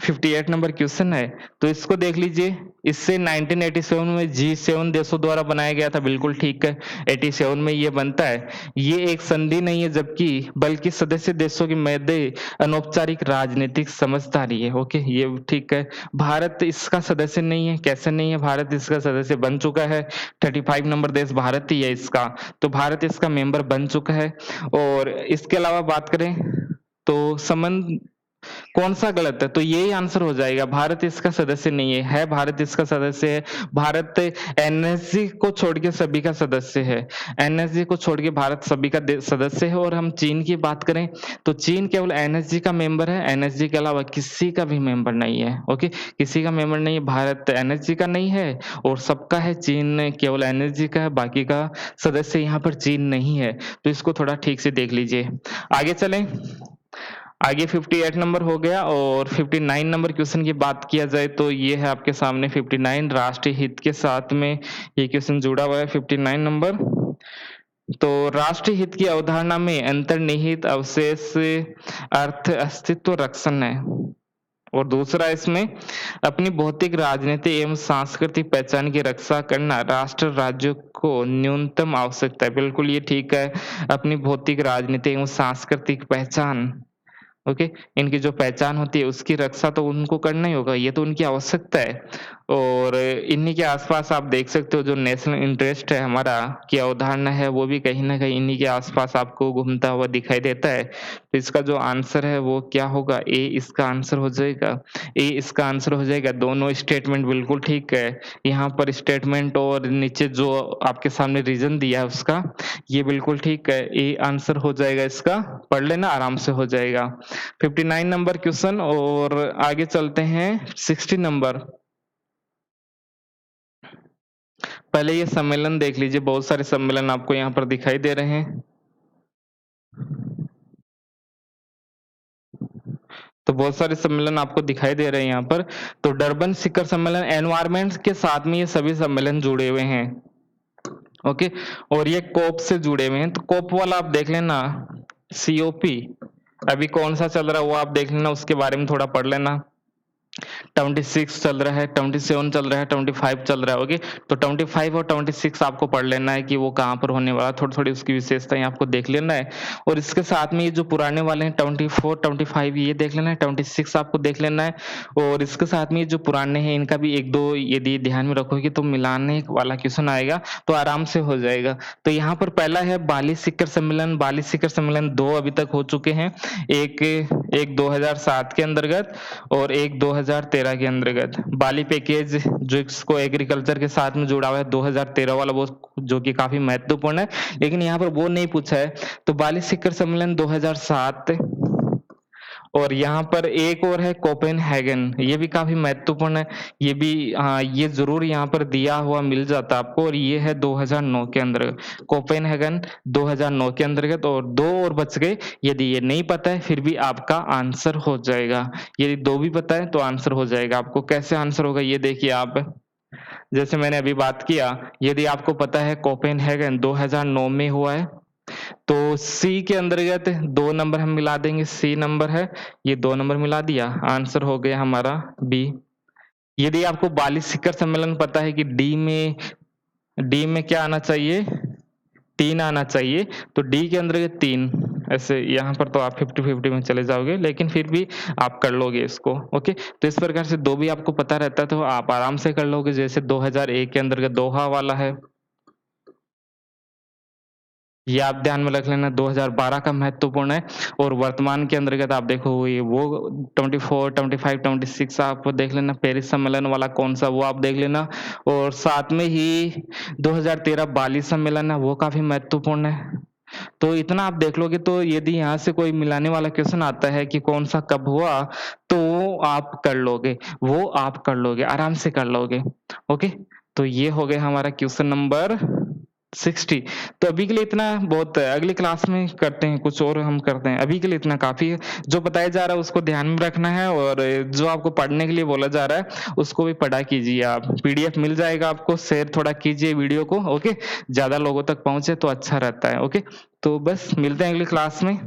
58 नंबर क्वेश्चन है, तो इसको देख लीजिए। इससे 1987 में G7 देशों द्वारा बनाया गया था, बिल्कुल ठीक है, 87 में ये बनता है। ये एक संधि नहीं है जबकि, बल्कि सदस्य देशों की मध्य अनौपचारिक राजनीतिक समझदारी है, ओके? ये ठीक है। भारत इसका सदस्य नहीं है, कैसे नहीं है, भारत इसका सदस्य बन चुका है, 35 नंबर देश भारत ही है इसका, तो भारत इसका मेंबर बन चुका है। और इसके अलावा बात करें तो संबंध कौन सा गलत है, तो यही आंसर हो जाएगा, भारत इसका सदस्य नहीं है, भारत इसका सदस्य है। भारत एनएसजी को छोड़ के सभी का सदस्य है, एनएसजी को छोड़ के भारत सभी का सदस्य है। और हम चीन की बात करें तो चीन केवल एनएसजी का मेंबर है, एनएसजी के अलावा किसी का भी मेंबर नहीं है, ओके? किसी का मेंबर नहीं है, भारत एनएसजी का नहीं है और सबका है, चीन केवल एनएसजी का है, बाकी का सदस्य यहाँ पर चीन नहीं है। तो इसको थोड़ा ठीक से देख लीजिए। आगे चलें, आगे 58 नंबर हो गया और 59 नंबर क्वेश्चन की बात किया जाए तो ये है आपके सामने 59, राष्ट्रीय हित के साथ में ये क्वेश्चन जुड़ा हुआ है 59 नंबर। तो राष्ट्रीय हित की अवधारणा में अंतर्निहित अवशेष अर्थ अस्तित्व रक्षण है, और दूसरा इसमें अपनी भौतिक, राजनीतिक एवं सांस्कृतिक पहचान की रक्षा करना राष्ट्र राज्यों को न्यूनतम आवश्यकता है। बिल्कुल ये ठीक है, अपनी भौतिक, राजनीतिक एवं सांस्कृतिक पहचान, ओके? इनकी जो पहचान होती है उसकी रक्षा तो उनको करना ही होगा, ये तो उनकी आवश्यकता है। और इन्हीं के आसपास आप देख सकते हो जो नेशनल इंटरेस्ट है हमारा की अवधारणा है, वो भी कहीं ना कहीं इन्हीं के आसपास आपको घूमता हुआ दिखाई देता है। तो इसका जो आंसर है वो क्या होगा, ए इसका आंसर हो जाएगा, ए इसका आंसर हो जाएगा। दोनों स्टेटमेंट बिल्कुल ठीक है, यहाँ पर स्टेटमेंट और नीचे जो आपके सामने रीजन दिया है उसका, ये बिल्कुल ठीक है, ए आंसर हो जाएगा इसका, पढ़ लेना, आराम से हो जाएगा। 59 नंबर क्वेश्चन, और आगे चलते हैं 60 नंबर। पहले ये सम्मेलन देख लीजिए, बहुत सारे सम्मेलन आपको यहाँ पर दिखाई दे रहे हैं। तो बहुत सारे सम्मेलन आपको दिखाई दे रहे हैं यहाँ पर। तो डरबन शिखर सम्मेलन, एनवायरमेंट के साथ में ये सभी सम्मेलन जुड़े हुए हैं, ओके? और ये कोप से जुड़े हुए हैं, तो कोप वाला आप देख लेना, सीओपी अभी कौन सा चल रहा है वो आप देख लेना, उसके बारे में थोड़ा पढ़ लेना। 26 चल रहा है, 27 चल रहा है, 25 चल रहा है, ओके। तो 25 और 26 आपको पढ़ लेना है कि वो कहाँ पर होने वाला, थोड़ी-थोड़ी उसकी विशेषताएँ आपको देख लेना है। और इसके साथ में ये जो पुराने वाले हैं 24, 25 ये देख लेना है, 26 आपको देख लेना है। और इसके साथ में ये जो पुराने हैं इनका भी 1-2 यदि ध्यान में रखोगे तो मिलाने वाला क्वेश्चन आएगा, तो आराम से हो जाएगा। तो यहाँ पर पहला है बाली शिखर सम्मेलन, बाली शिखर सम्मेलन 2 अभी तक हो चुके हैं। एक 2007 के अंतर्गत और एक 2013 के अंतर्गत। बाली पैकेज जो इसको एग्रीकल्चर के साथ में जुड़ा हुआ है 2013 वाला, वो जो कि काफी महत्वपूर्ण है, लेकिन यहाँ पर वो नहीं पूछा है। तो बाली शिखर सम्मेलन 2007 और यहाँ पर एक और है कोपेनहेगन, ये भी काफी महत्वपूर्ण है। ये भी हाँ, ये जरूर यहाँ पर दिया हुआ मिल जाता है आपको, और ये है 2009 के अंतर्गत। कोपेनहेगन 2009 के अंतर्गत, और 2 और बच गए। यदि ये नहीं पता है फिर भी आपका आंसर हो जाएगा। यदि 2 भी पता है तो आंसर हो जाएगा। आपको कैसे आंसर होगा ये देखिए आप। जैसे मैंने अभी बात किया, यदि आपको पता है कोपेनहेगन 2009 में हुआ है, तो सी के अंतर्गत 2 नंबर हम मिला देंगे, सी नंबर है, ये 2 नंबर मिला दिया, आंसर हो गया हमारा बी। यदि आपको बाली शिखर सम्मेलन पता है कि डी में क्या आना चाहिए, 3 आना चाहिए, तो डी के अंतर्गत 3। ऐसे यहाँ पर तो आप 50-50 में चले जाओगे, लेकिन फिर भी आप कर लोगे इसको, ओके। तो इस प्रकार से 2 भी आपको पता रहता है तो आप आराम से कर लोगे। जैसे 2001 के अंतर्गत दोहा वाला है, ये आप ध्यान में रख लेना। 2012 का महत्वपूर्ण है। और वर्तमान के अंतर्गत आप देखो ये वो 24, 25, 26 आप देख लेना। पेरिस सम्मेलन वाला कौन सा, वो आप देख लेना। और साथ में ही 2013 बाली सम्मेलन है, वो काफी महत्वपूर्ण है। तो इतना आप देख लोगे, तो यदि यहाँ से कोई मिलाने वाला क्वेश्चन आता है कि कौन सा कब हुआ, तो आप कर लोगे, वो आप कर लोगे, आराम से कर लोगे, ओके। तो ये हो गया हमारा क्वेश्चन नंबर 60। तो अभी के लिए इतना बहुत है, अगली क्लास में करते हैं, कुछ और हम करते हैं। अभी के लिए इतना काफी है। जो बताया जा रहा है उसको ध्यान में रखना है, और जो आपको पढ़ने के लिए बोला जा रहा है उसको भी पढ़ा कीजिए। आप पीडीएफ मिल जाएगा आपको, शेयर थोड़ा कीजिए वीडियो को, ओके। ज्यादा लोगों तक पहुंचे तो अच्छा रहता है, ओके। तो बस मिलते हैं अगली क्लास में।